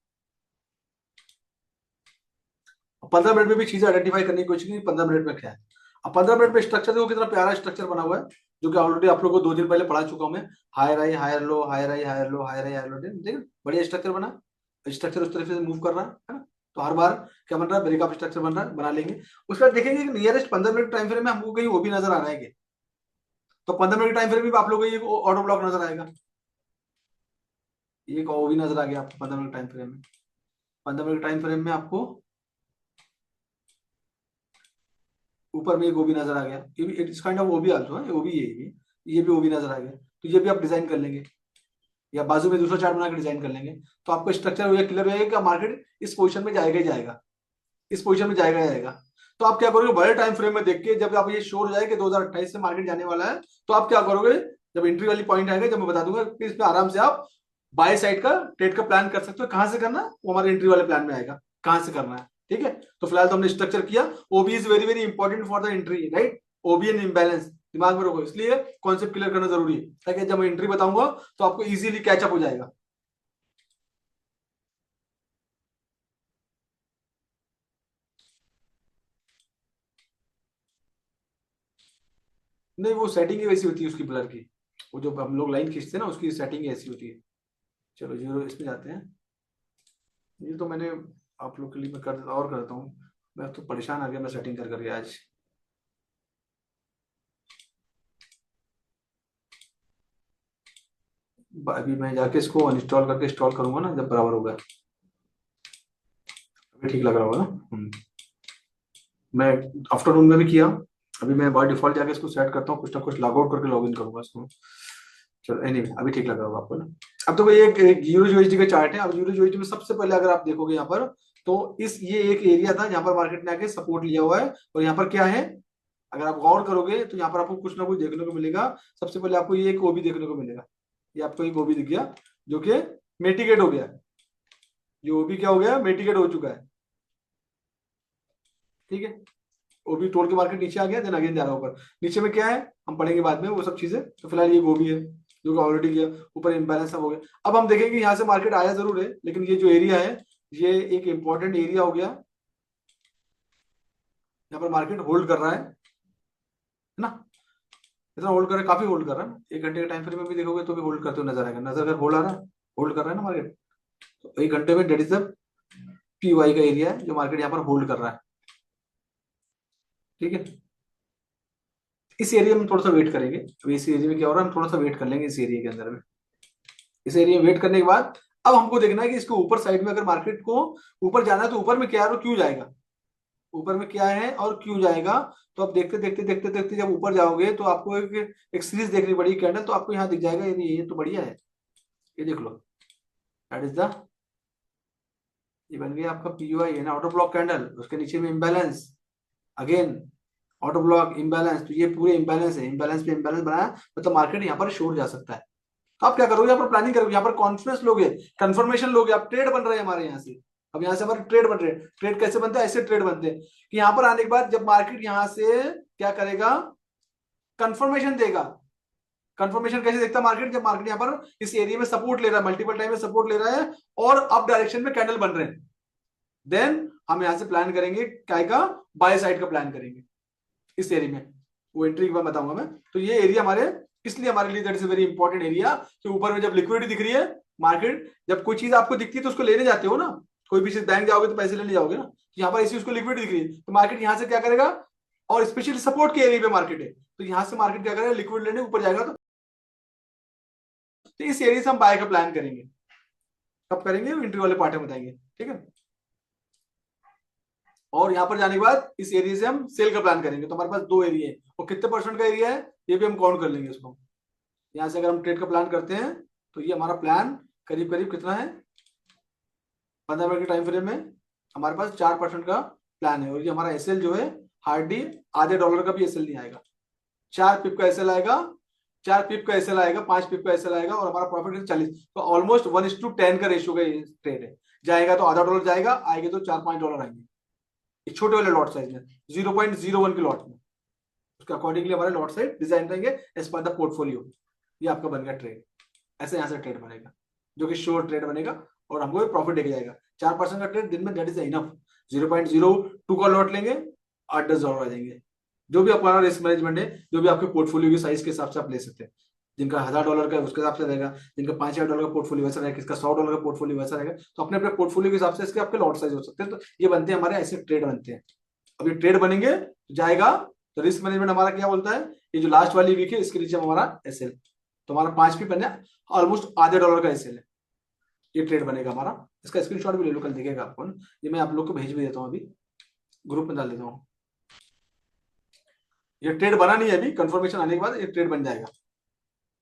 A: 15 मिनट में भी चीजें आइडेंटिफाई करने की कोशिश की, 15 मिनट में क्या है। अब 15 मिनट में स्ट्रक्चर देखो कितना प्यारा स्ट्रक्चर बना हुआ है, जो कि ऑलरेडी आप लोग को 2 दिन पहले पढ़ा चुका हूं मैं। Higher high higher low, higher high higher low, higher high higher low, ठीक है, बढ़िया स्ट्रक्चर बना। स्ट्रक्चर उस तरह से मूव कर रहा है ना। तो हर बार क्या बन रहा है, ब्रेकअप स्ट्रक्चर बन रहा है, बना लेंगे। उसके बाद देखेंगे कि नियरेस्ट 15 मिनट टाइम फ्रेम में हमको कहीं वो भी नजर आ रहा है कि, तो 15 मिनट टाइम फ्रेम में आप लोगों को ये ऑटो ब्लॉक नजर आएगा। ये वो भी नजर आ गया आपको 15 मिनट टाइम फ्रेम में। 15 मिनट टाइम फ्रेम में आपको ऊपर में एक ओबी नजर आ गया। ये भी it's kind of OB also है, ओबी ये भी ओबी नजर आ गया। तो ये भी आप डिजाइन कर लेंगे, या बाजू में दूसरा चार्ट बना के डिजाइन कर लेंगे। तो आपको स्ट्रक्चर हो गया, क्लियर हो जाएगा कि मार्केट इस पोजीशन में जाएगा ही जाएगा, इस पोजीशन में जाएगा ही जाएगा। तो आप क्या करोगे, बड़े टाइम फ्रेम में देख के जब आप ये श्योर हो जाए कि 2028 से मार्केट जाने वाला है, तो आप क्या करोगे, जब एंट्री वाली पॉइंट आएगा, जब मैं बता दूंगा, इस पे आराम से आप बाय साइड का ट्रेड का प्लान कर सकते हो। कहां से करना, वो हमारे एंट्री वाले प्लान में आएगा, कहां से करना है, ठीक है। तो फिलहाल तो हमने स्ट्रक्चर किया। OB is very very important for the entry, right. OB and imbalance दिमाग में रखो, इसलिए कॉन्सेप्ट क्लियर करना जरूरी है, ताकि जब मैं एंट्री बताऊंगा तो आपको इजीली कैचअप हो जाएगा। नहीं, वो सेटिंग ही वैसी होती है उसकी ब्लर की, वो जो हम लोग लाइन खींचते हैं ना, उसकी सेटिंग ही ऐसी होती है। चलो जीरो इसमें जाते हैं। ये तो मैंने आप लोग के लिए मैं कर देता और करता हूँ। मैं तो परेशान आ गया मैं सेटिंग कर करके आज। अभी मैं जाके इसको अनइंस्टॉल करके इंस्टॉल करूंगा ना, जब बराबर होगा। अभी ठीक लग रहा होगा ना। मैं आफ्टरनून में भी किया। अभी मैं बाय डिफॉल्ट जाके इसको सेट करता हूँ, कुछ ना कुछ लॉग आउट करके लॉग इन करूंगा इसको। चलो एनीवे अभी ठीक लग रहा होगा आपको ना। अब तो ये एक यूरो यूएसडी का चार्ट है। अब यूरो यूएसडी में सबसे पहले अगर आप देखोगे यहाँ पर, तो इस ये एक एरिया था जहां पर मार्केट ने आके सपोर्ट लिया हुआ है। और यहाँ पर क्या है, अगर आप गौर करोगे तो यहाँ पर आपको कुछ ना कुछ देखने को मिलेगा। सबसे पहले आपको ये एक ओबी देखने को मिलेगा। ये आपको एक ओबी दिख गया, जो कि मेटिकेट हो गया। ये ओबी क्या हो गया, मेटिकेट हो चुका है, ठीक है। ओबी तोड़ के मार्केट नीचे आ गया, देन अगेन जा रहा है ऊपर। नीचे में क्या है हम पढ़ेंगे बाद में वो सब चीजें। तो फिलहाल ये ओबी है, जो कि ऑलरेडी गया ऊपर, इम्बैलेंस हो गया। अब हम देखेंगे यहाँ से मार्केट आया जरूर है, लेकिन ये जो एरिया है, ये एक इंपॉर्टेंट एरिया हो गया। यहाँ पर मार्केट होल्ड कर रहा है ना। इतना होल्ड कर रहा है, काफी होल्ड कर रहा है ना। 1 घंटे के टाइम फ्रेम में भी देखोगे तो भी होल्ड करते हुए नजर आएगा। नजर अगर होल्ड आ रहा है, होल्ड कर रहा है ना मार्केट, तो 1 घंटे में that is the P Y का एरिया है, जो मार्केट यहाँ पर होल्ड कर रहा है, ठीक है। इस एरिया में थोड़ा सा वेट करेंगे। तो इस एरिया में क्या हो रहा है, हम थोड़ा सा वेट कर लेंगे इस एरिया के अंदर में। इस एरिया में वेट करने के बाद अब हमको देखना है कि इसको ऊपर साइड में अगर मार्केट को ऊपर जाना है, तो ऊपर में क्या है और क्यों जाएगा, ऊपर में क्या है और क्यों जाएगा। तो अब देखते देखते देखते देखते जब ऊपर जाओगे तो आपको एक सीरीज देखनी पड़ेगी कैंडल। तो आपको यहाँ दिख जाएगा, ये तो बढ़िया है, ये देख लो, दैट इज द, ये बन गया आपका पीयूआई है ना, ऑटो ब्लॉक कैंडल। उसके नीचे में imbalance, again auto block imbalance. तो ये पूरे इम्बैलेंस है, इम्बैलेंस पे इम्बैलेंस बनाया, मतलब मार्केट यहाँ पर शोर जा सकता है। तो आप क्या करोगे, यहाँ पर प्लानिंग करोगे, यहाँ पर कॉन्फिडेंस लोगे, कंफर्मेशन लोगे। आप ट्रेड बन रहे हैं हमारे यहाँ से, अब यहाँ से हमारे ट्रेड बन रहे हैं। ट्रेड कैसे बनते हैं, ऐसे ट्रेड बनते हैं कि यहाँ पर आने के बाद जब मार्केट यहाँ से क्या करेगा, कंफर्मेशन देगा। कंफर्मेशन कैसे देखता है मार्केट, जब मार्केट यहाँ पर इस एरिया में सपोर्ट ले रहा है, मल्टीपल टाइम में सपोर्ट ले रहा है, और अप डायरेक्शन में कैंडल बन रहे हैं, देन हम यहां से प्लान करेंगे क्या का, बाय साइड का प्लान करेंगे इस एरिया में। वो एंट्री के बाद बताऊंगा मैं। तो ये एरिया हमारे, इसलिए हमारे लिए that is very important area, कि ऊपर में जब लिक्विडिटी दिख रही है, मार्केट जब कोई चीज आपको दिखती है तो उसको लेने जाते हो ना, कोई भी चीज बैंक जाओगे तो पैसे लेने जाओगे ना, तो यहाँ पर इसी उसको लिक्विड दिख रही है, तो मार्केट यहाँ से क्या करेगा, और स्पेशली सपोर्ट के एरिया पे मार्केट है, तो यहाँ से मार्केट क्या करेगा, लिक्विड लेने ऊपर जाएगा। तो इस एरिया से हम बाय का प्लान करेंगे। कब करेंगे, इंट्री वाले पार्ट में बताएंगे, ठीक है। और यहाँ पर जाने के बाद इस एरिया से हम सेल का प्लान करेंगे। तो हमारे पास दो एरिया है, और कितने परसेंट का एरिया है ये भी हम काउंट कर लेंगे उसको। यहाँ से अगर हम ट्रेड का प्लान करते हैं तो ये हमारा प्लान करीब करीब कितना है, 15 मिनट के टाइम फ्रेम में हमारे पास 4% का प्लान है। और ये हमारा एसएल जो है हार्डली आधे डॉलर का भी एसएल नहीं आएगा, 4 पिप का एसएल आएगा, 4 पिप का एसएल आएगा, 5 पिप का एसएल आएगा, और हमारा प्रॉफिट है 40। तो ऑलमोस्ट 1:10 का रेशियो का ये ट्रेड है। जाएगा तो आधा डॉलर जाएगा, आएगा तो 4-5 डॉलर आएंगे, एक छोटे वाले लॉट साइज में 0.01 के लॉट में। उसके अकॉर्डिंगली हमारे लॉट साइज डिजाइन रहेंगे एज पर द पोर्टफोलियो। ये आपका बन गया ट्रेड। ऐसे यहाँ से ट्रेड बनेगा जो कि श्योर ट्रेड बनेगा, और हमको प्रॉफिट देके जाएगा। 4% का ट्रेड दिन में, दैट इज इनफ। 0.02 का लॉट लेंगे, 8-10 डॉलर आ जाएंगे। जो भी आपका रिस्क मैनेजमेंट है, जो भी आपके पोर्टफोलियो की साइज के हिसाब से आप ले सकते हैं। जिनका 1000 डॉलर का उसके हिसाब से रहेगा, जिनका 5000 डॉलर का पोर्टफोलियो वैसा रहेगा, किसका 100 डॉलर का पोर्टफोलियो वैसा रहेगा। तो अपने अपने पोर्टफोलियो के हिसाब से इसके आपके लॉट साइज हो सकते हैं। तो ये बनते हैं हमारे, ऐसे ट्रेड बनते हैं। अब ये ट्रेड बनेंगे तो जाएगा, तो रिस्क मैनेजमेंट हमारा क्या बोलता है, ये जो लास्ट वाली वीक है इसके नीचे हमारा एसएल, तो हमारा 5 भी बने, ऑलमोस्ट आधे डॉलर का एसएल है। ये ट्रेड बनेगा हमारा। इसका स्क्रीनशॉट भी ले लो, कल दिखेगा आपको ना। ये मैं आप लोग को भेज भी देता हूँ, अभी ग्रुप में डाल देता हूँ। ये ट्रेड बना नहीं है अभी, कंफर्मेशन आने के बाद ये ट्रेड बन जाएगा।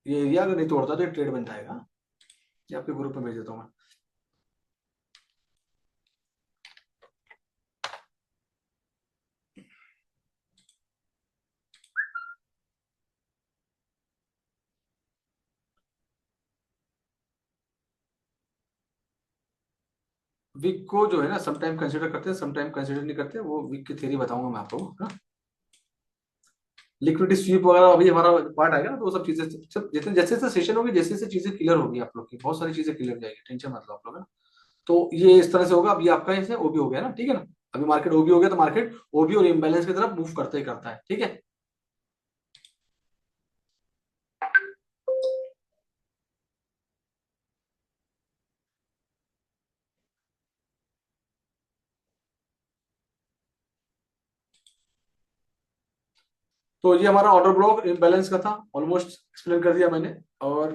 A: ये एरिया अगर नहीं तोड़ता तो ये ट्रेड बन जाएगा। ये आपके ग्रुप में भेज देता हूँ मैं। वीक को जो है ना समटाइम कंसिडर करते हैं, समटाइम कंसिडर नहीं करते, वो वीक की थ्योरी बताऊंगा मैं आपको ना। लिक्विडिटी स्वीप वगैरह अभी हमारा पार्ट आएगा ना, तो वो सब चीजें सब जितने जैसे जैसे सेशन होगी, जैसे जैसे चीजें क्लियर होगी आप लोग की, बहुत सारी चीजें क्लियर हो जाएगी, टेंशन मत लो आप लोग, है ना। तो ये इस तरह से होगा। अभी आपका ऐसे ओबी हो गया ना, ठीक है ना। अभी मार्केट ओबी हो गया, तो मार्केट ओबी और इम्बैलेंस की तरफ मूव करता ही करता है, ठीक है। तो ये हमारा ऑर्डर ब्लॉक इम्बैलेंस का था, ऑलमोस्ट एक्सप्लेन कर दिया मैंने। और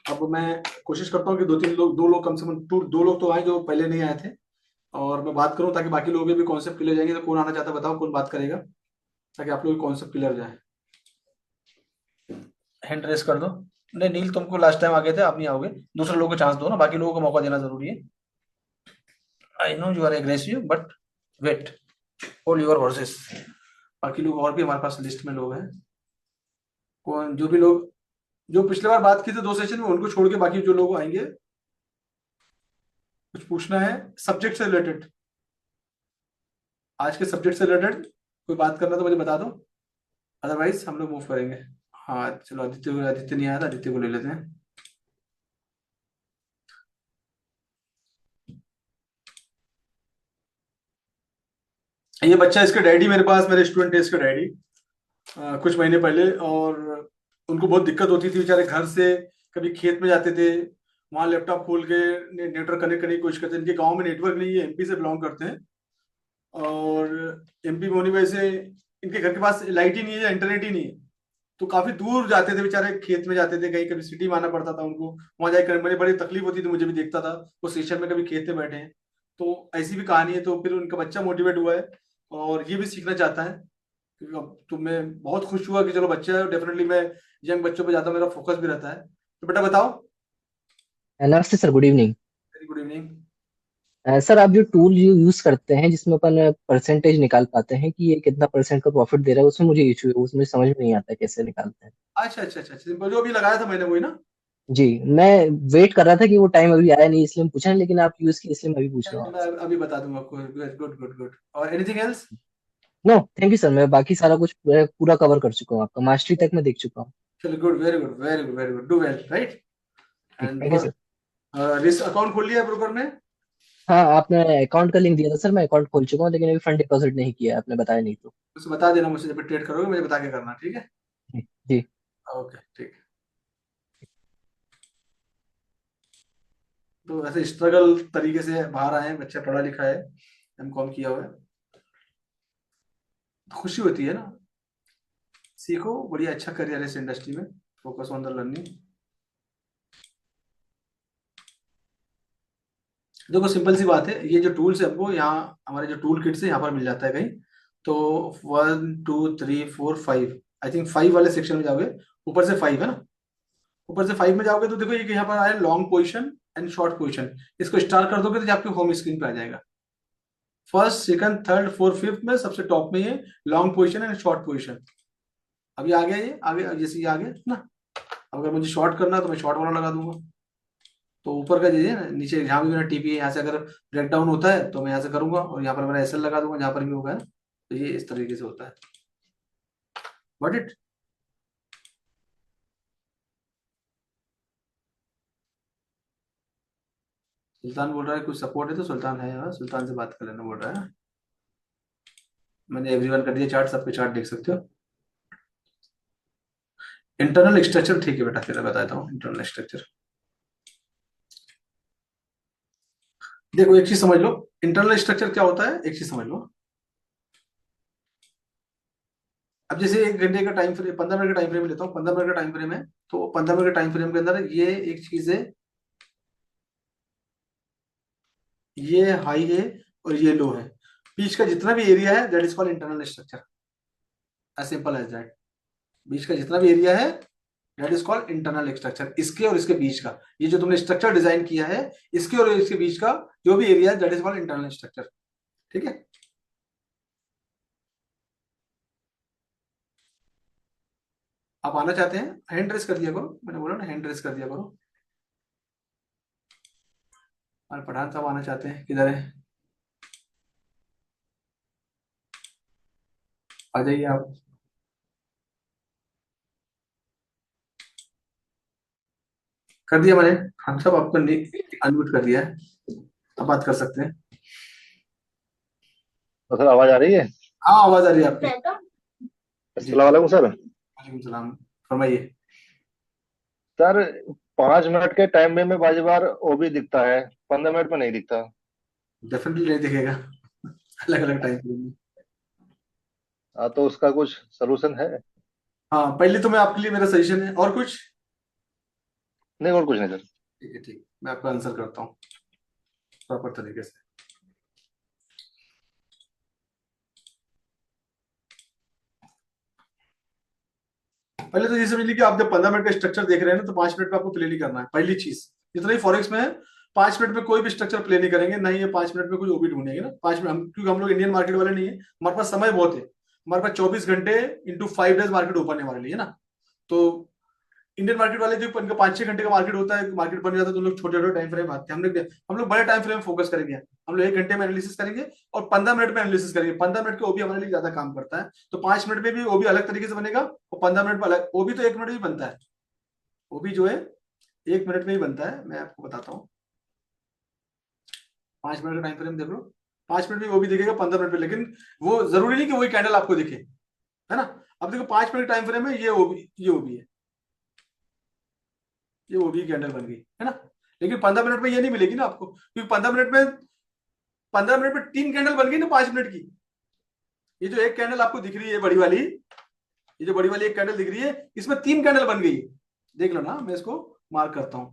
A: अब मैं कोशिश करता हूँ कि दो लोग कम से कम, दो लोग तो आए जो पहले नहीं आए थे, और मैं बात करूं ताकि बाकी लोगों के भी कॉन्सेप्ट क्लियर जाएंगे। तो कौन आना चाहता है बताओ, कौन बात करेगा, ताकि आप लोग के कॉन्सेप्ट क्लियर जाए। हैंड रेस कर दो। नहीं नील, तुमको लास्ट टाइम आ गए थे, आप नहीं आओगे। दूसरे लोगों को चांस दो ना, बाकी लोगों को मौका देना जरूरी है। I know you are aggressive, but wait, hold your horses. बाकी लोग और भी हमारे पास लिस्ट में लोग हैं। कौन, जो भी लोग जो पिछले बार बात की थी 2 सेशन में, उनको छोड़ के बाकी जो लोग आएंगे, कुछ पूछना है सब्जेक्ट से रिलेटेड, आज के सब्जेक्ट से रिलेटेड कोई बात करना तो मुझे बता दो, अदरवाइज हम लोग मूव करेंगे। हाँ चलो, आदित्य नहीं आया था, आदित्य को ले लेते हैं। ये बच्चा, इसके डैडी मेरे पास, मेरे स्टूडेंट है इसके डैडी, कुछ महीने पहले। और उनको बहुत दिक्कत होती थी बेचारे, घर से कभी खेत में जाते थे, वहां लैपटॉप खोल के नेटवर्क कनेक्ट करने की कोशिश करते थे। इनके गांव में नेटवर्क नहीं है, एमपी से बिलोंग करते हैं, और एमपी में होने की वजह से इनके घर के पास लाइट ही नहीं है, इंटरनेट ही नहीं है। तो काफी दूर जाते थे बेचारे, खेत में जाते थे, कहीं कभी सिटी में आना पड़ता था उनको, वहां जाकर बड़ी बड़ी तकलीफ होती थी, मुझे भी देखता था वो सेशन में कभी खेत में बैठे हैं। तो ऐसी भी कहानी है। तो फिर उनका बच्चा मोटिवेट हुआ है, और ये भी सीखना चाहता है। क्योंकि अब तो मैं बहुत खुश हुआ कि चलो बच्चा है, डेफिनेटली मैं यंग बच्चों पे ज्यादा मेरा फोकस भी रहता है। तो बेटा बताओ।
B: नमस्ते sir, good evening.
A: Very good evening.
B: Sir, आप जो टूल यूज करते हैं जिसमें अपन परसेंटेज निकाल पाते हैं कि ये कितना परसेंट का प्रॉफिट दे रहा है, उसमें मुझे इशू है, उसमें समझ में नहीं आता कैसे निकालते हैं।
A: अच्छा अच्छा अच्छा अच्छा, जो अभी लगाया था मैंने वही ना।
B: जी, मैं वेट कर रहा था कि वो टाइम अभी आया नहीं इसलिए पूछा नहीं, लेकिन आप यूज किए इसलिए मैं अभी पूछ रहा हूँ
A: मैं
B: आपसे।
A: अभी बता दूंगा आपको। Good good good. और anything else.
B: No, thank you sir, मैं बाकी सारा कुछ पूरा पूरा कवर कर चुका हूँ, आपका मास्टरी तक मैं देख चुका हूँ।
A: चलो good, very good very good very good, do well right. And
B: thank you
A: for
B: sir.
A: Risk account खोल लिया ब्रोकर ने।
B: हाँ, आपने अकाउंट का लिंक दिया था सर, मैं अकाउंट खोल चुका हूँ, लेकिन अभी फंड डिपॉजिट नहीं किया है, आपने बताया नहीं तो।
A: उसे बता देना मुझसे, जब ट्रेड करोगे मुझे बता के करना, ठीक है।
B: जी जी।
A: ओके ठीक है। तो ऐसे स्ट्रगल तरीके से बाहर आए हैं, बच्चा पढ़ा लिखा है, एमकॉम किया हुआ है, तो खुशी होती है ना। सीखो, बढ़िया अच्छा करियर है इस इंडस्ट्री में, फोकस ऑन द लर्निंग। देखो सिंपल सी बात है, ये जो टूल्स है हमको यहाँ, हमारे जो टूल किट्स है यहाँ पर मिल जाता है कहीं। तो 1 2 3 4 5, आई थिंक 5 वाले सेक्शन में जाओगे, ऊपर से 5 है ना, ऊपर से 5 में जाओगे तो देखो ये यहाँ पर आया long position and short position. इसको स्टार कर दोगे तो ये आपके होम स्क्रीन पे आ जाएगा। First second third fourth fifth में सबसे टॉप में ये long position and short position. अभी आ गया, ये आगे जैसे ये आ गया ना। अब अगर मुझे शॉर्ट करना है तो मैं शॉर्ट वाला लगा दूंगा। तो ऊपर का जैसे ना, नीचे जहाँ भी मेरा टीपी है यहाँ से अगर ब्रेक डाउन होता है तो मैं यहाँ से करूंगा, और यहाँ पर मेरा एसएल लगा दूंगा जहाँ पर भी होगा ना। तो ये इस तरीके से होता है। Got it? सुल्तान बोल रहा है कुछ सपोर्ट है, तो सुल्तान है यहाँ, सुल्तान से बात कर लेना बोल रहा है। मैंने एवरीवन कर दिया चार्ट, सबके चार्ट देख सकते हो। इंटरनल स्ट्रक्चर ठीक है बेटा, फिर मैं बताता हूँ इंटरनल स्ट्रक्चर। देखो एक चीज समझ लो, इंटरनल स्ट्रक्चर क्या होता है, एक चीज समझ लो। अब जैसे 1 घंटे का टाइम फ्रेम, 15 मिनट का टाइम फ्रेम लेता हूँ, 15 मिनट का टाइम फ्रेम है, तो 15 मिनट का टाइम फ्रेम के अंदर ये एक चीज है, ये हाई है और ये लो है। बीच का जितना भी एरिया है that is called internal structure, as simple as that. बीच का जितना भी एरिया है that is called internal structure, इसके और इसके बीच का, ये जो तुमने स्ट्रक्चर डिजाइन किया है, इसके और इसके बीच का जो भी एरिया है that is called internal structure. ठीक है। आप आना चाहते हैं, हैंड रेस कर दिया करो, मैंने बोला ना हैंड रेस कर दिया करो। और पठान साहब आना चाहते हैं, किधर है, आ जाइए आप। कर दिया मैंने, हम सब आपको अनम्यूट कर दिया है, आप बात कर सकते हैं।
C: तो सर आवाज आ रही है?
A: हाँ आवाज आ रही है आपकी। जी
C: अस्सलाम वालेकुम सर।
A: वालेकुम सलाम, फरमाइए।
C: सर 5 मिनट के टाइम में बाजी बार ओबी दिखता है, 15 मिनट में नहीं दिखता।
A: डेफिनेटली नहीं दिखेगा, अलग अलग टाइम फ्रेम में।
C: हाँ, तो उसका कुछ सलूशन है?
A: हाँ पहले तो मैं आपके लिए मेरा सजेशन है, और कुछ।
C: नहीं, और कुछ नहीं सर।
A: ठीक है ठीक, मैं आपका आंसर करता हूँ प्रॉपर तरीके से। पहले तो ये समझ लीजिए कि आप जब 15 मिनट का स्ट्रक्चर देख रहे हैं ना, तो 5 मिनट में आपको प्ले नहीं करना है, पहली चीज। जितना ही फॉरेक्स में है, 5 मिनट में कोई भी स्ट्रक्चर प्ले नहीं करेंगे, ना ही ये 5 मिनट में कोई ओबी ढूंढेंगे ना 5 मिनट, हम क्योंकि हम लोग इंडियन मार्केट वाले नहीं है, हमारे पास समय बहुत है। हमारे पास 24 घंटे इंटू 5 डेज मार्केट ओपन है हमारे लिए ना। तो इंडियन मार्केट वाले जो इनका 5 6 घंटे का मार्केट होता है, मार्केट बन जाता है, तो लोग छोटे छोटे टाइम फ्रेम आते हैं। हम लोग बड़े टाइम फ्रेम फोकस करेंगे। हम लोग 1 घंटे में एनालिसिस करेंगे और 15 मिनट में एनालिसिस करेंगे। 15 मिनट के ओबी हमारे लिए ज्यादा काम करता है, तो 5 मिनट में भी ओबी अलग तरीके से बनेगा, और 15 मिनट में अलग। ओबी तो 1 मिनट में भी बनता है, ओबी जो है 1 मिनट में ही बनता है, मैं आपको बताता हूँ। 5 मिनट का टाइम फ्रेम देख लो, 5 मिनट में ओबी दिखेगा, 15 मिनट में, लेकिन वो जरूरी नहीं कि वही कैंडल आपको दिखे, है ना। अब देखो 5 मिनट टाइम फ्रेम में ये ओबी है, ये वो भी कैंडल बन गई, है ना। लेकिन 15 मिनट में ये नहीं मिलेगी ना आपको, क्योंकि 15 मिनट में 3 कैंडल बन गई ना 5 मिनट की। ये जो एक कैंडल आपको दिख रही है बड़ी वाली, ये जो बड़ी वाली एक कैंडल दिख रही है, इसमें 3 कैंडल बन गई। देख लो ना, मैं इसको मार्क करता हूं।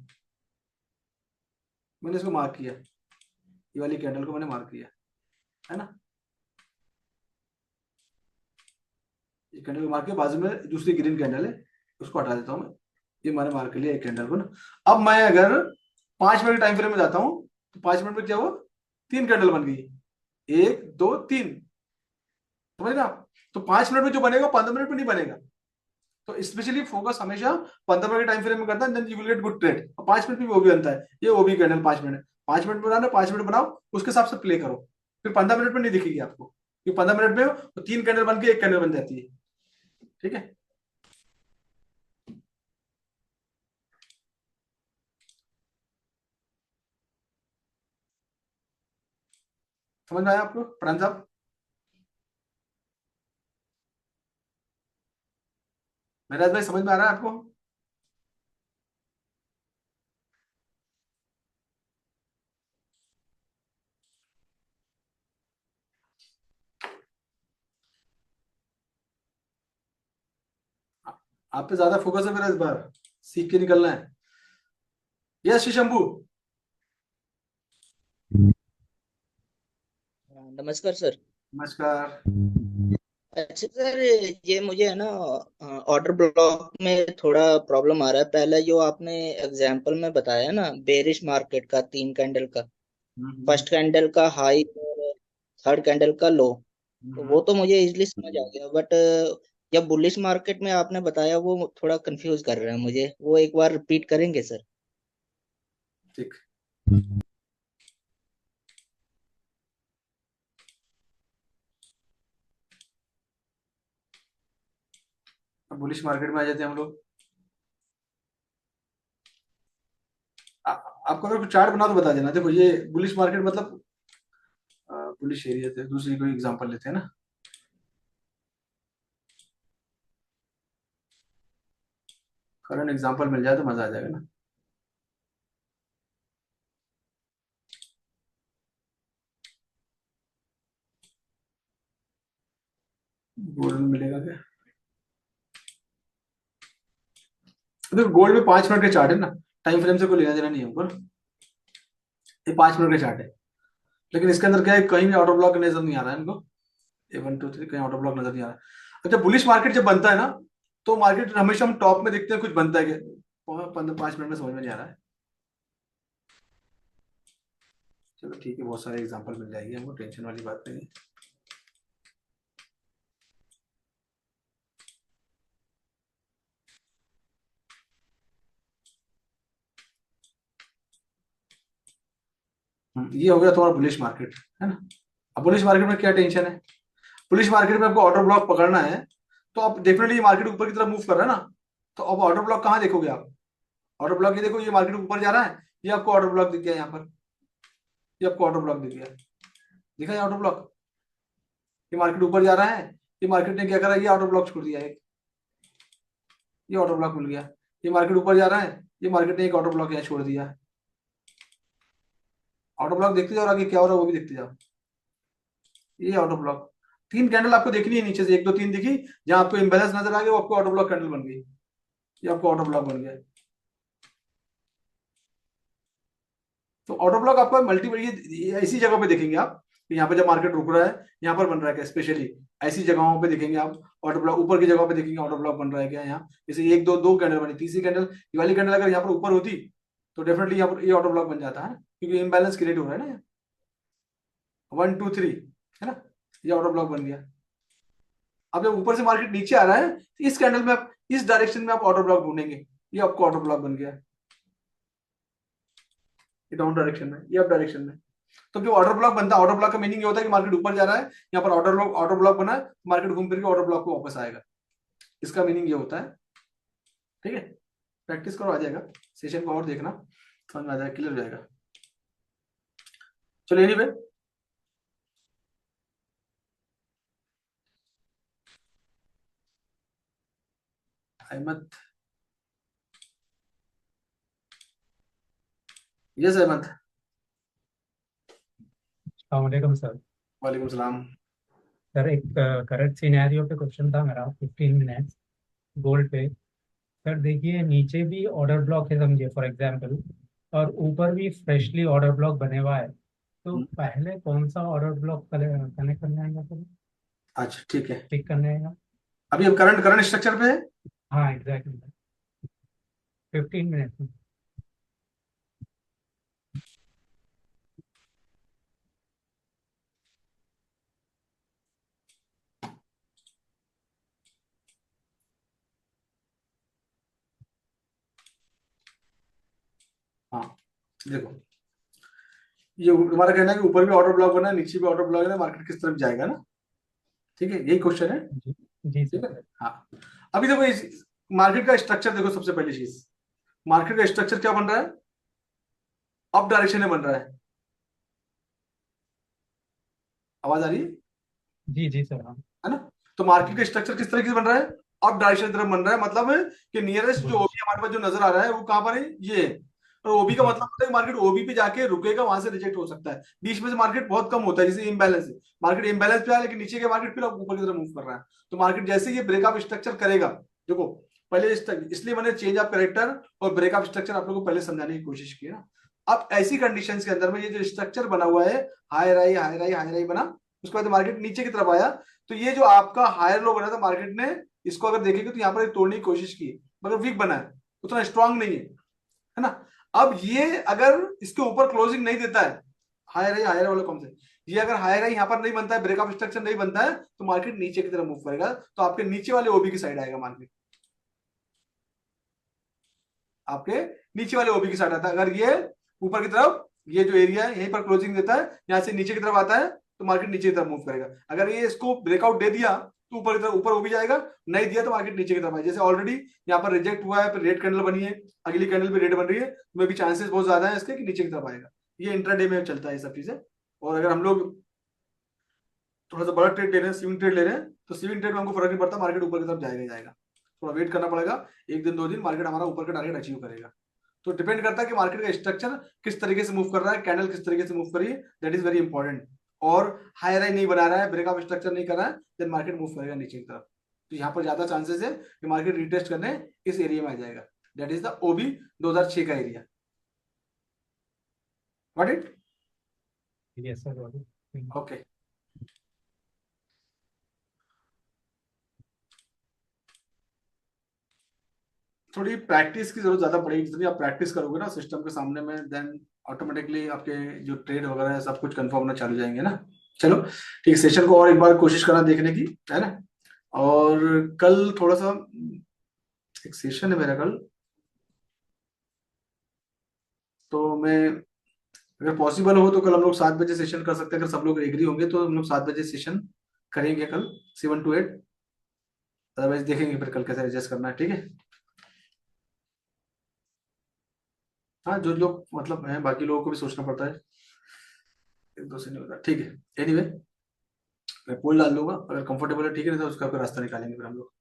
A: मैंने इसको मार्क किया, ये वाली कैंडल को मैंने मार्क किया, है ना। ये कैंडल को मार्क किया, बाजू में दूसरी ग्रीन कैंडल है, उसको हटा देता हूं मैं। ये मैंने मार्क कर लिया एक कैंडल को ना। अब मैं अगर 5 मिनट टाइम फ्रेम में जाता हूं, तो 5 मिनट में क्या हुआ, 3 कैंडल बन गई, 1 2 3, समझ रहे आप। तो 5 मिनट में जो बनेगा 15 मिनट में नहीं बनेगा। तो स्पेशली फोकस हमेशा 15 मिनट के टाइम फ्रेम में करता है, then you will get good trade. 5 minute में भी वो भी बनता है, ये वो भी कैंडल 5 मिनट, 5 मिनट बनाना, 5 मिनट बनाओ, उसके हिसाब से प्ले करो। फिर 15 मिनट में नहीं दिखेगी आपको, क्योंकि 15 मिनट में तो 3 कैंडल बन के एक कैंडल बन जाती है। ठीक है, समझ में आया आपको प्राण साहब। मेराज भाई समझ में आ रहा है आपको। आप पे ज्यादा फोकस है मेरा इस बार, सीख के निकलना है। यस शंभू।
D: नमस्कार सर।
A: नमस्कार।
D: अच्छा सर, ये मुझे है ना ऑर्डर ब्लॉक में थोड़ा प्रॉब्लम आ रहा है। पहले जो आपने एग्जांपल में बताया ना बेरिश मार्केट का, 3 कैंडल का,
A: हम्म,
D: फर्स्ट कैंडल का हाई और थर्ड कैंडल का लो, तो
A: हम्म,
D: वो तो मुझे इजीली समझ आ गया। बट जब बुलिश मार्केट में आपने बताया वो थोड़ा कंफ्यूज कर रहा है मुझे, वो एक बार रिपीट करेंगे सर?
A: ठीक। अब बुलिश मार्केट में आ जाते हैं हम लोग। आपको अगर कुछ चार्ट बना तो बता देना। देखो ये बुलिश मार्केट मतलब बुलिश एरिया थे, दूसरी कोई एग्जांपल लेते हैं ना। करंट एग्जांपल मिल जाए तो मजा आ जाएगा ना। गोल्ड में मिलेगा क्या? देखो गोल्ड में 5 मिनट का चार्ट है ना, टाइम फ्रेम से कोई लेना देना नहीं है ऊपर। ये 5 मिनट का चार्ट है, लेकिन इसके अंदर क्या है, कहीं भी ऑर्डर ब्लॉक नजर नहीं आ रहा है इनको। ये 1 2 3 कहीं ऑर्डर ब्लॉक नजर नहीं आ रहा है। अच्छा बुलिश मार्केट जब बनता है ना, तो मार्केट हमेशा हम टॉप में देखते हैं, कुछ बनता है क्या? 5 मिनट में समझ में नहीं आ रहा है। चलो ठीक है, बहुत सारे एग्जांपल मिल जाएंगे हमको, टेंशन वाली बात नहीं है। ये हो गया तुम्हारा बुलिश मार्केट, है ना। अब बुलिश मार्केट में क्या टेंशन है? बुलिश मार्केट में आपको ऑर्डर ब्लॉक पकड़ना है, तो आप डेफिनेटली ये मार्केट ऊपर की तरफ मूव कर रहा है ना, तो अब ऑर्डर ब्लॉक कहाँ देखोगे आप? ऑर्डर ब्लॉक ये देखो, ये मार्केट ऊपर जा रहा है, ये आपको ऑर्डर ब्लॉक दिख गया यहाँ पर। ये आपको ऑर्डर ब्लॉक दिख गया, दिखा है ऑर्डर ब्लॉक। ये मार्केट ऊपर जा रहा है, ये मार्केट ने क्या करा, ये ऑर्डर ब्लॉक छोड़ दिया एक, ये ऑर्डर ब्लॉक मिल गया। ये मार्केट ऊपर जा रहा है, ये मार्केट ने एक ऑर्डर ब्लॉक यहाँ छोड़ दिया। ऑर्डर ब्लॉक देखते जाओ और आगे क्या हो रहा है वो भी देखते जाओ। ये ऑर्डर ब्लॉक, 3 कैंडल आपको देखनी है नीचे से, 1 2 3 दिखी, जहां आपको इम्बेलेंस नजर आ गया वो आपको ऑर्डर ब्लॉक कैंडल बन गई। ये आपको ऑर्डर ब्लॉक बन गया। तो ऑर्डर ब्लॉक आपका मल्टीपल, ये ऐसी जगह पे देखेंगे आप कि यहाँ पे जब मार्केट रुक रहा है, यहाँ पर बन रहा है क्या, स्पेशली ऐसी जगहों पे देखेंगे आप ऑर्डर ब्लॉक। ऊपर की जगह पे देखेंगे ऑर्डर ब्लॉक बन रहा है क्या यहाँ, जैसे एक दो दो कैंडल बनी, तीसरी कैंडल ये वाली कैंडल अगर यहाँ पर ऊपर होती तो डेफिनेटली यहाँ पर ये ऑर्डर ब्लॉक बन जाता है, क्योंकि इम्बैलेंस क्रिएट हो रहा है ना। 1 2 3 है ना, ये ऑर्डर ब्लॉक बन गया। अब जब ऊपर से मार्केट नीचे आ रहा है तो इस कैंडल में आप इस डायरेक्शन में आप ऑर्डर ब्लॉक ढूंढेंगे, ये आपको ऑर्डर ब्लॉक बन गया। ये डाउन डायरेक्शन में, ये अप डायरेक्शन में। तो जो ऑर्डर ब्लॉक बनता है, ऑर्डर ब्लॉक का मीनिंग ये होता है कि मार्केट ऊपर जा रहा है, यहाँ पर ऑर्डर ब्लॉक बना है, मार्केट घूम फिर के ऑर्डर ब्लॉक को वापस आएगा। इसका मीनिंग ये होता है। ठीक है, प्रैक्टिस करो, आ जाएगा। सेशन को और देखना, समझ में आ जाएगा, क्लियर हो जाएगा। चलो एनीवे, अहमद। यस अहमद।
E: वालेकुम सर।
A: वालेकुम सलाम।
E: सर एक करंट सिनेरियो पे क्वेश्चन था मेरा, 15 मिनट्स गोल्ड पे। सर देखिए नीचे भी ऑर्डर ब्लॉक है समझिए फॉर एग्जांपल, और ऊपर भी फ्रेशली ऑर्डर ब्लॉक बने हुआ है, तो पहले कौन सा ऑर्डर ब्लॉक कनेक्ट करने आएगा सर,
A: अच्छा ठीक है,
E: पिक करने आएगा?
A: अभी हम करंट करंट स्ट्रक्चर पे है।
E: हाँ एग्जैक्टली, 15 मिनट्स में।
A: हाँ देखो, ये तुम्हारा कहना है कि ऊपर भी ऑर्डर ब्लॉक बना है, नीचे भी ऑर्डर ब्लॉक है, मार्केट किस तरफ जाएगा ना। ठीक है, यही क्वेश्चन है।
E: जी जी
A: ठीक
E: सर।
A: है, हाँ। अभी देखो इस मार्केट का स्ट्रक्चर देखो, सबसे पहली चीज, मार्केट का स्ट्रक्चर क्या बन रहा है, अप डायरेक्शन में बन रहा है। आवाज आ रही
E: जी जी सर। हाँ
A: है ना। तो मार्केट का स्ट्रक्चर किस तरीके से बन रहा है, अप डायरेक्शन की तरफ बन रहा है। मतलब है कि नियरेस्ट जो
E: बुलिश।
A: ओबी हमारे पास जो नजर आ रहा है वो कहां पर है, ये है। और ओबी का
E: जी
A: मतलब
E: जी।
A: होता है कि मार्केट ओबी पे जाके रुकेगा, वहां से रिजेक्ट हो सकता है। बीच में से मार्केट बहुत कम होता है, जैसे इम्बैलेंस है, मार्केट इम्बैलेंस पे है लेकिन नीचे के मार्केट फिर ऊपर की तरफ मूव कर रहा है। तो मार्केट जैसे ये ब्रेकअप स्ट्रक्चर करेगा, देखो पहले इसलिए मैंने चेंज ऑफ कैरेक्टर और ब्रेक ऑफ स्ट्रक्चर आप लोगों को पहले समझाने की कोशिश की ना। अब ऐसी कंडीशंस के अंदर में ये जो स्ट्रक्चर बना हुआ है, higher high higher high higher high बना, उसके बाद मार्केट नीचे की तरफ आया, तो ये जो आपका हायर लो बना था मार्केट ने इसको अगर देखेंगे तो यहाँ पर तोड़ने की कोशिश की, मगर वीक बना है, उतना स्ट्रांग नहीं है ना। अब ये अगर इसके ऊपर क्लोजिंग नहीं देता है, हायर वाला कौन सा, ये अगर हायर हाई यहाँ पर नहीं बनता है, ब्रेक ऑफ स्ट्रक्चर नहीं बनता है, तो मार्केट नीचे की तरफ मूव करेगा, तो आपके नीचे वाले ओबी की साइड आएगा मार्केट, आपके नीचे वाले ओबी की साइड आता है। अगर ये ऊपर की तरफ, ये जो एरिया है यहीं पर क्लोजिंग देता है, यहाँ से नीचे की तरफ आता है, तो मार्केट नीचे की तरफ मूव करेगा। अगर ये इसको ब्रेकआउट दे दिया तो ऊपर की तरफ, ऊपर ओबी जाएगा, नहीं दिया तो मार्केट नीचे की तरफ आएगा। जैसे ऑलरेडी यहाँ पर रिजेक्ट हुआ है, फिर रेड कैंडल बनी है, अगली कैंडल भी रेड बन रही है, तो मे भी चांसेस बहुत ज्यादा है इसके कि नीचे की तरफ आएगा। ये इंट्राडे में चलता है ये सब चीजें। और अगर हम लोग थोड़ा सा बड़ा ट्रेड ले रहे हैं, स्विंग ट्रेड ले रहे हैं, तो स्विंग ट्रेड में हमको फर्क नहीं पड़ता, मार्केट ऊपर की तरफ जाएगा ही जाएगा, थोड़ा वेट करना पड़ेगा, एक दिन 2 दिन मार्केट हमारा ऊपर का टारगेट अचीव करेगा। तो डिपेंड करता है कि मार्केट का स्ट्रक्चर किस तरीके से मूव कर रहा है, कैंडल किस तरीके से मूव कर रही है, दैट इज वेरी इंपॉर्टेंट। और हायर हाई नहीं बना रहा है, ब्रेक ऑफ स्ट्रक्चर नहीं कर रहा है, देन मार्केट मूव करेगा नीचे की तरफ। तो यहाँ पर ज्यादा चांसेस है कि मार्केट रिटेस्ट करने इस एरिया में आ जाएगा, दैट इज द ओबी 2006 का area. What it?
E: Yes sir.
A: Okay, थोड़ी प्रैक्टिस की जरूरत ज्यादा पड़ेगी। जितनी आप प्रैक्टिस करोगे ना सिस्टम के सामने में, देन ऑटोमेटिकली आपके जो ट्रेड वगैरह है सब कुछ कंफर्म होना चालू जाएंगे ना। चलो ठीक, सेशन को और एक बार कोशिश करना देखने की, है ना। और कल थोड़ा सा एक सेशन है मेरा कल, तो मैं अगर पॉसिबल हो तो कल हम लोग 7 बजे सेशन कर सकते हैं। अगर सब लोग एग्री होंगे तो हम लोग 7 बजे सेशन करेंगे कल, 7 to 8। अदरवाइज देखेंगे फिर कल कैसे एडजस्ट करना है, ठीक है। हाँ, जो लोग मतलब है, बाकी लोगों को भी सोचना पड़ता है, एक दो से नहीं होता, ठीक है। एनीवे मैं पोल डाल दूंगा, अगर कंफर्टेबल है ठीक है, नहीं तो उसका फिर रास्ता निकालेंगे फिर हम लोग।